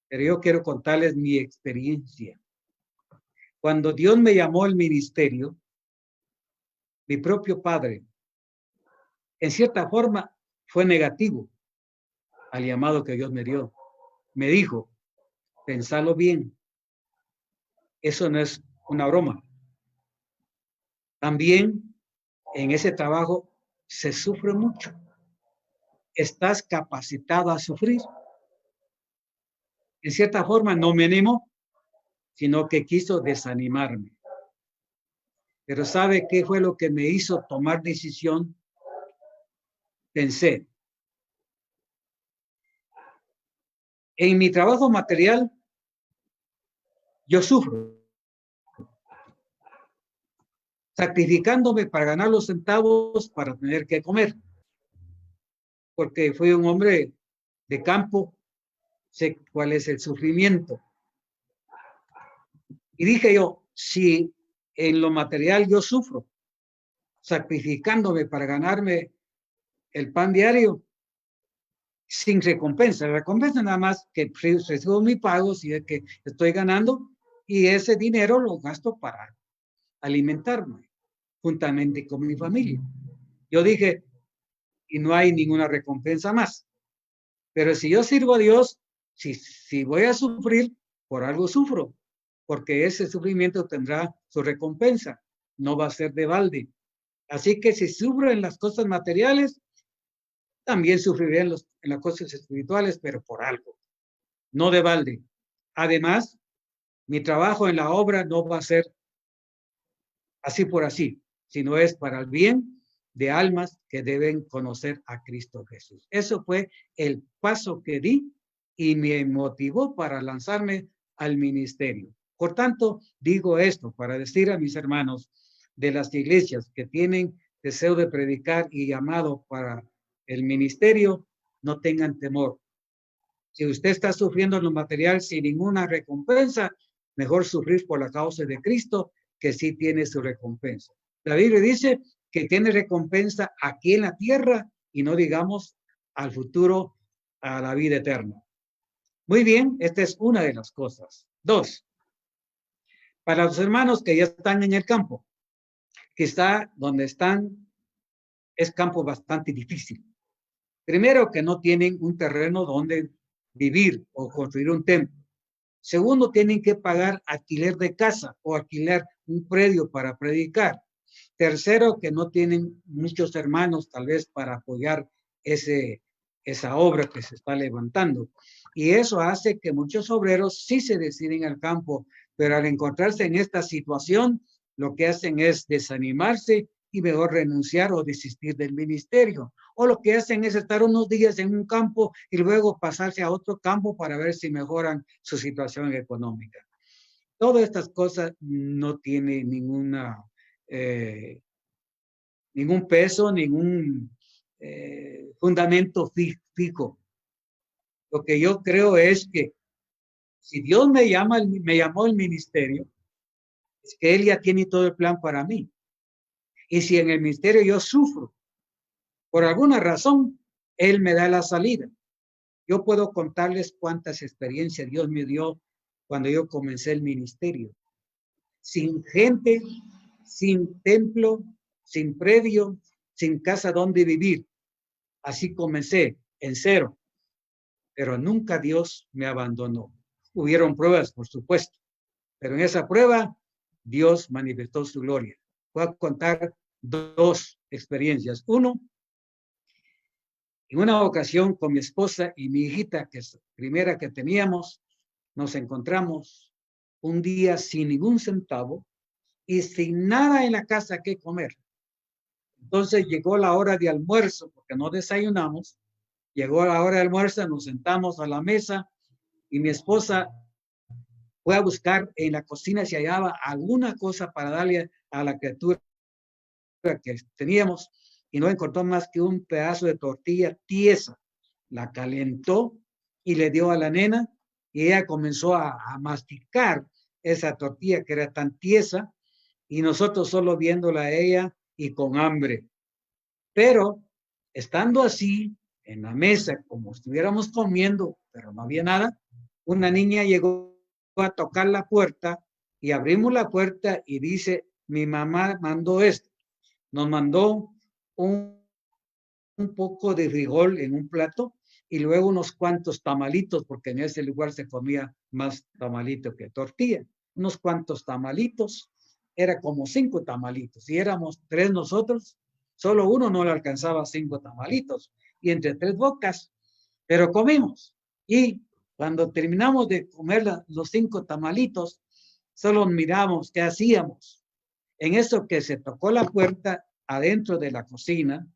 Pero yo quiero contarles mi experiencia. Cuando Dios me llamó al ministerio, mi propio padre, en cierta forma, fue negativo al llamado que Dios me dio. Me dijo, pensalo bien, eso no es una broma. También en ese trabajo se sufre mucho. Estás capacitado a sufrir. En cierta forma no me animó, sino que quiso desanimarme. Pero ¿sabe qué fue lo que me hizo tomar decisión? Pensé, en mi trabajo material, yo sufro, sacrificándome para ganar los centavos para tener que comer. Porque fui un hombre de campo, sé cuál es el sufrimiento. Y dije yo, si en lo material yo sufro, sacrificándome para ganarme el pan diario, sin recompensa. La recompensa nada más que recibo mi pago, si es que estoy ganando, y ese dinero lo gasto para alimentarme, juntamente con mi familia. Yo dije, y no hay ninguna recompensa más. Pero si yo sirvo a Dios, si voy a sufrir, por algo sufro, porque ese sufrimiento tendrá su recompensa, no va a ser de balde. Así que si sufro en las cosas materiales, también sufriré en las cosas espirituales, pero por algo, no de balde. Además, mi trabajo en la obra no va a ser así por así, sino es para el bien de almas que deben conocer a Cristo Jesús. Eso fue el paso que di y me motivó para lanzarme al ministerio. Por tanto, digo esto para decir a mis hermanos de las iglesias que tienen deseo de predicar y llamado para el ministerio, no tengan temor. Si usted está sufriendo en lo material sin ninguna recompensa, mejor sufrir por la causa de Cristo, que sí tiene su recompensa. La Biblia dice que tiene recompensa aquí en la tierra y no digamos al futuro, a la vida eterna. Muy bien, esta es una de las cosas. Dos, para los hermanos que ya están en el campo, quizá donde están es campo bastante difícil. Primero, que no tienen un terreno donde vivir o construir un templo. Segundo, tienen que pagar alquiler de casa o alquilar un predio para predicar. Tercero, que no tienen muchos hermanos tal vez para apoyar esa obra que se está levantando. Y eso hace que muchos obreros sí se deciden al campo, pero al encontrarse en esta situación, lo que hacen es desanimarse y mejor renunciar o desistir del ministerio. O lo que hacen es estar unos días en un campo y luego pasarse a otro campo para ver si mejoran su situación económica. Todas estas cosas no tienen ningún peso, ningún fundamento fijo. Lo que yo creo es que si Dios me llamó al ministerio, es que Él ya tiene todo el plan para mí. Y si en el ministerio yo sufro, por alguna razón, Él me da la salida. Yo puedo contarles cuántas experiencias Dios me dio cuando yo comencé el ministerio. Sin gente, sin templo, sin predio, sin casa donde vivir. Así comencé, en cero. Pero nunca Dios me abandonó. Hubieron pruebas, por supuesto, pero en esa prueba Dios manifestó su gloria. Voy a contar dos experiencias. Uno, en una ocasión con mi esposa y mi hijita, que es la primera que teníamos, nos encontramos un día sin ningún centavo y sin nada en la casa que comer. Entonces llegó la hora de almuerzo, porque no desayunamos. Llegó la hora de almuerzo, nos sentamos a la mesa y mi esposa fue a buscar en la cocina si hallaba alguna cosa para darle a la criatura que teníamos y no encontró más que un pedazo de tortilla tiesa. La calentó y le dio a la nena y ella comenzó a masticar esa tortilla que era tan tiesa y nosotros solo viéndola a ella y con hambre. Pero estando así en la mesa, como estuviéramos comiendo, pero no había nada, una niña llegó a tocar la puerta y abrimos la puerta y dice, mi mamá mandó esto. Nos mandó un poco de frijol en un plato y luego unos cuantos tamalitos, porque en ese lugar se comía más tamalito que tortilla. Unos cuantos tamalitos, era como 5 tamalitos. Si éramos 3 nosotros, solo uno no le alcanzaba 5 tamalitos. Y entre 3 bocas, pero comimos. Y cuando terminamos de comer los 5 tamalitos, solo miramos qué hacíamos. En eso que se tocó la puerta adentro de la cocina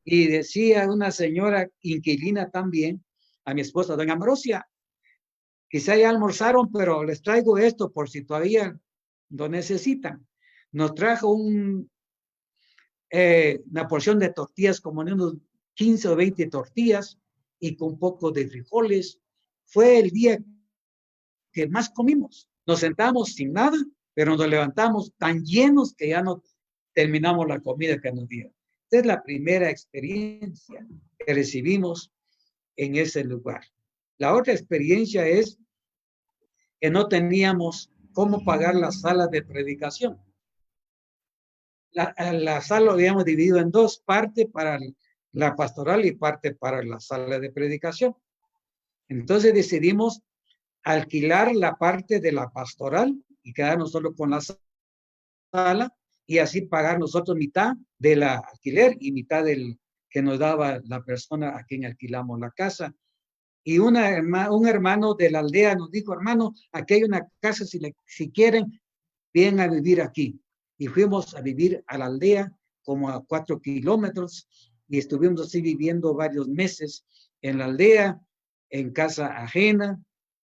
y decía una señora inquilina también a mi esposa, doña Ambrosia, quizá ya almorzaron, pero les traigo esto por si todavía lo necesitan. Nos trajo una porción de tortillas, como de unos 15 o 20 tortillas y con un poco de frijoles. Fue el día que más comimos. Nos sentamos sin nada, pero nos levantamos tan llenos que ya no terminamos la comida que nos dieron. Esta es la primera experiencia que recibimos en ese lugar. La otra experiencia es que no teníamos cómo pagar las salas de predicación. La sala lo habíamos dividido en 2 partes para la pastoral y parte para la sala de predicación. Entonces decidimos alquilar la parte de la pastoral y quedarnos solo con la sala y así pagar nosotros mitad de la alquiler y mitad del que nos daba la persona a quien alquilamos la casa. Y un hermano de la aldea nos dijo, hermano, aquí hay una casa, si quieren, vienen a vivir aquí. Y fuimos a vivir a la aldea como a 4 kilómetros y estuvimos así viviendo varios meses en la aldea, en casa ajena,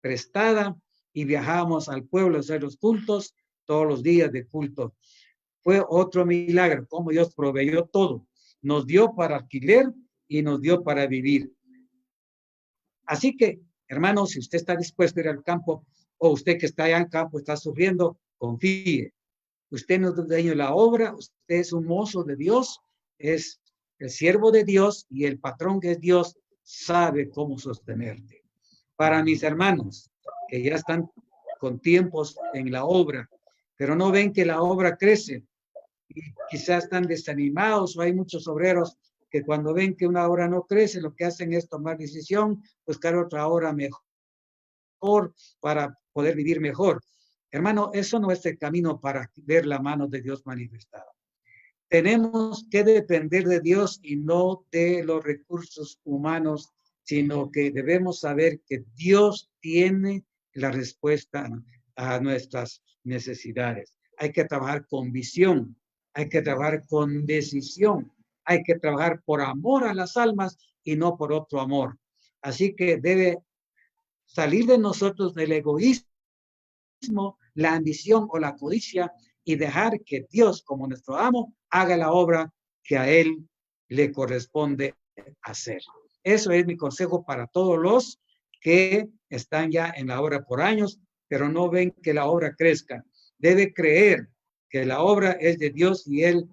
prestada, y viajábamos al pueblo a hacer los cultos todos los días de culto. Fue otro milagro, como Dios proveyó todo. Nos dio para alquiler y nos dio para vivir. Así que, hermanos, si usted está dispuesto a ir al campo o usted que está allá en campo está sufriendo, confíe. Usted no es dueño de la obra, usted es un mozo de Dios, es el siervo de Dios y el patrón que es Dios sabe cómo sostenerte. Para mis hermanos que ya están con tiempos en la obra, pero no ven que la obra crece y quizás están desanimados o hay muchos obreros que cuando ven que una obra no crece, lo que hacen es tomar decisión, buscar otra obra mejor para poder vivir mejor. Hermano, eso no es el camino para ver la mano de Dios manifestada. Tenemos que depender de Dios y no de los recursos humanos, sino que debemos saber que Dios tiene la respuesta a nuestras necesidades. Hay que trabajar con visión, hay que trabajar con decisión, hay que trabajar por amor a las almas y no por otro amor. Así que debe salir de nosotros del egoísmo, la ambición o la codicia y dejar que Dios, como nuestro amo, haga la obra que a él le corresponde hacer. Eso es mi consejo para todos los que están ya en la obra por años, pero no ven que la obra crezca. Debe creer que la obra es de Dios y él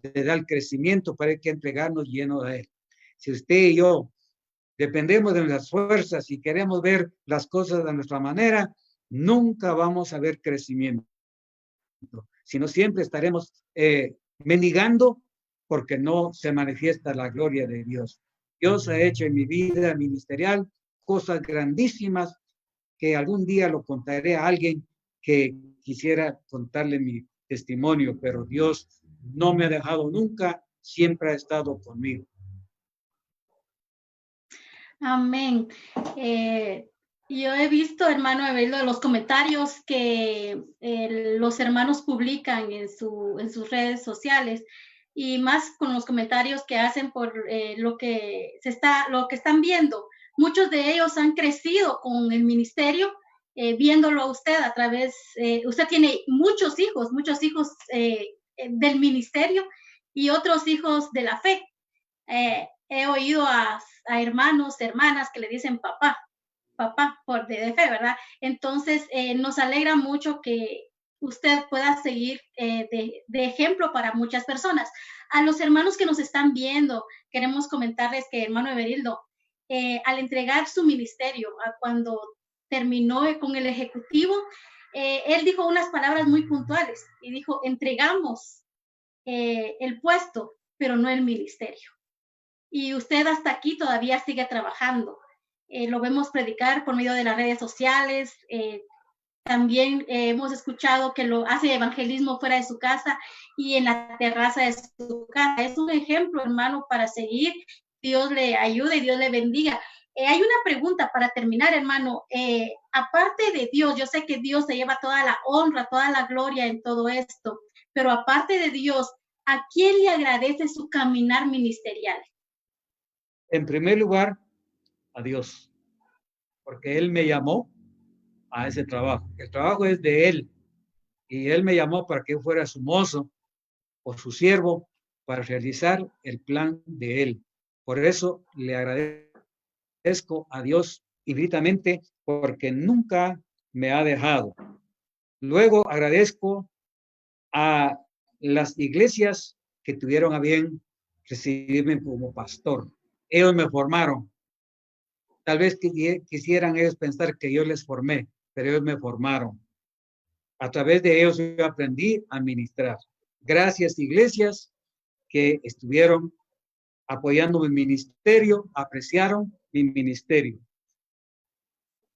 le da el crecimiento para que entregarnos lleno de él. Si usted y yo dependemos de nuestras fuerzas y queremos ver las cosas de nuestra manera, nunca vamos a ver crecimiento, sino siempre estaremos mendigando porque no se manifiesta la gloria de Dios. Dios ha hecho en mi vida ministerial cosas grandísimas que algún día lo contaré a alguien que quisiera contarle mi testimonio, pero Dios no me ha dejado nunca, siempre ha estado conmigo. Amén. Yo he visto, hermano Evelio, los comentarios que los hermanos publican en sus redes sociales y más con los comentarios que hacen por lo que están viendo. Muchos de ellos han crecido con el ministerio, viéndolo a usted a través, usted tiene muchos hijos del ministerio y otros hijos de la fe. He oído a hermanos, hermanas que le dicen papá, por de fe, ¿verdad? Entonces, nos alegra mucho que usted pueda seguir de ejemplo para muchas personas. A los hermanos que nos están viendo, queremos comentarles que hermano Everildo, al entregar su ministerio, cuando terminó con el ejecutivo, él dijo unas palabras muy puntuales y dijo, entregamos el puesto, pero no el ministerio. Y usted hasta aquí todavía sigue trabajando. Lo vemos predicar por medio de las redes sociales. También hemos escuchado que lo hace evangelismo fuera de su casa y en la terraza de su casa. Es un ejemplo, hermano, para seguir. Dios le ayude y Dios le bendiga. Hay una pregunta para terminar, hermano. Aparte de Dios, yo sé que Dios se lleva toda la honra, toda la gloria en todo esto, pero aparte de Dios, ¿a quién le agradece su caminar ministerial? En primer lugar, a Dios, porque Él me llamó a ese trabajo. El trabajo es de Él y Él me llamó para que yo fuera su mozo o su siervo para realizar el plan de Él. Por eso le agradezco a Dios infinitamente porque nunca me ha dejado. Luego agradezco a las iglesias que tuvieron a bien recibirme como pastor. Ellos me formaron. Tal vez quisieran ellos pensar que yo les formé, pero ellos me formaron. A través de ellos yo aprendí a ministrar. Gracias, iglesias que estuvieron apoyando mi ministerio, apreciaron mi ministerio.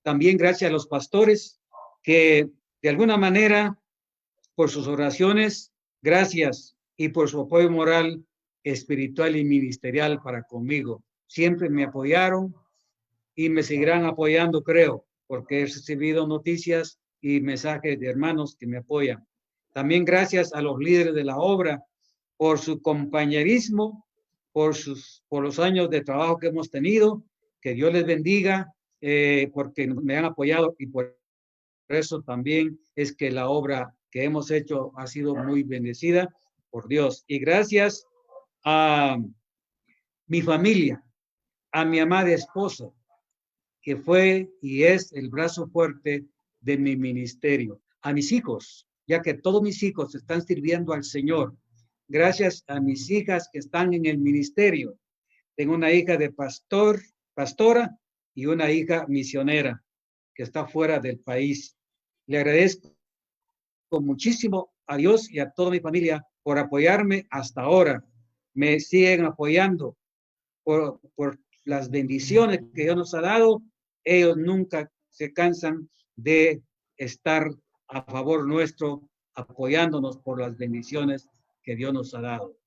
También gracias a los pastores que de alguna manera, por sus oraciones, gracias, y por su apoyo moral, espiritual y ministerial para conmigo. Siempre me apoyaron y me seguirán apoyando, creo, porque he recibido noticias y mensajes de hermanos que me apoyan. También gracias a los líderes de la obra por su compañerismo, por los años de trabajo que hemos tenido. Que Dios les bendiga, porque me han apoyado y por eso también es que la obra que hemos hecho ha sido muy bendecida por Dios. Y gracias a mi familia, a mi amada esposa, que fue y es el brazo fuerte de mi ministerio, a mis hijos, ya que todos mis hijos están sirviendo al Señor. Gracias a mis hijas que están en el ministerio. Tengo una hija de pastora y una hija misionera que está fuera del país. Le agradezco muchísimo a Dios y a toda mi familia por apoyarme hasta ahora. Me siguen apoyando por las bendiciones que Dios nos ha dado. Ellos nunca se cansan de estar a favor nuestro, apoyándonos por las bendiciones que Dios nos ha dado.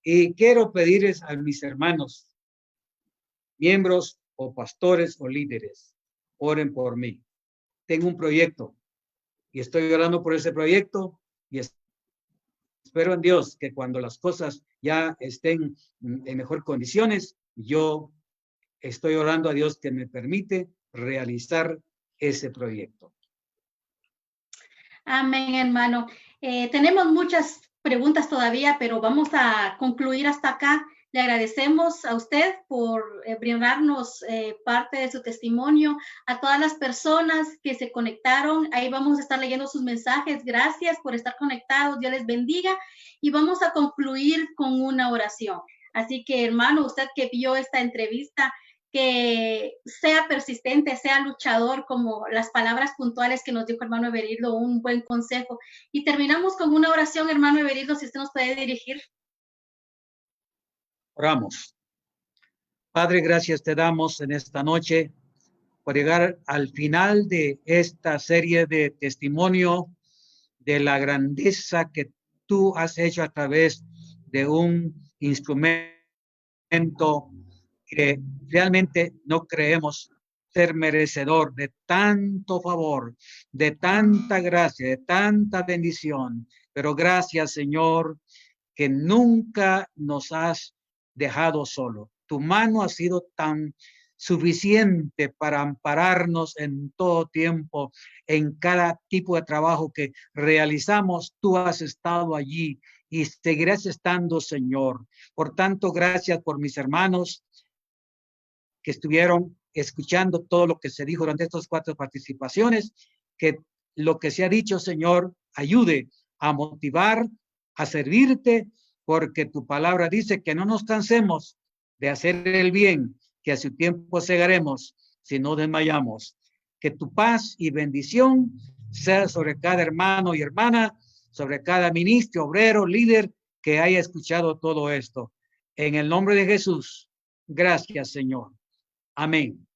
Y quiero pedirles a mis hermanos, miembros o pastores o líderes, oren por mí. Tengo un proyecto y estoy orando por ese proyecto y espero en Dios que cuando las cosas ya estén en mejor condiciones, yo estoy orando a Dios que me permite realizar ese proyecto. Amén, hermano. Tenemos muchas preguntas todavía, pero vamos a concluir hasta acá. Le agradecemos a usted por brindarnos parte de su testimonio, a todas las personas que se conectaron. Ahí vamos a estar leyendo sus mensajes. Gracias por estar conectados. Dios les bendiga. Y vamos a concluir con una oración. Así que, hermano, usted que vio esta entrevista, que sea persistente, sea luchador, como las palabras puntuales que nos dijo hermano Everildo, un buen consejo. Y terminamos con una oración, hermano Everildo, si usted nos puede dirigir. Oramos. Padre, gracias te damos en esta noche por llegar al final de esta serie de testimonio de la grandeza que tú has hecho a través de un instrumento que realmente no creemos ser merecedor de tanto favor, de tanta gracia, de tanta bendición. Pero gracias, Señor, que nunca nos has dejado solo. Tu mano ha sido tan suficiente para ampararnos en todo tiempo, en cada tipo de trabajo que realizamos. Tú has estado allí y seguirás estando, Señor. Por tanto, gracias por mis hermanos que estuvieron escuchando todo lo que se dijo durante estas 4 participaciones, que lo que se ha dicho, Señor, ayude a motivar, a servirte, porque tu palabra dice que no nos cansemos de hacer el bien, que a su tiempo segaremos si no desmayamos. Que tu paz y bendición sea sobre cada hermano y hermana, sobre cada ministro, obrero, líder que haya escuchado todo esto. En el nombre de Jesús, gracias, Señor. Amén.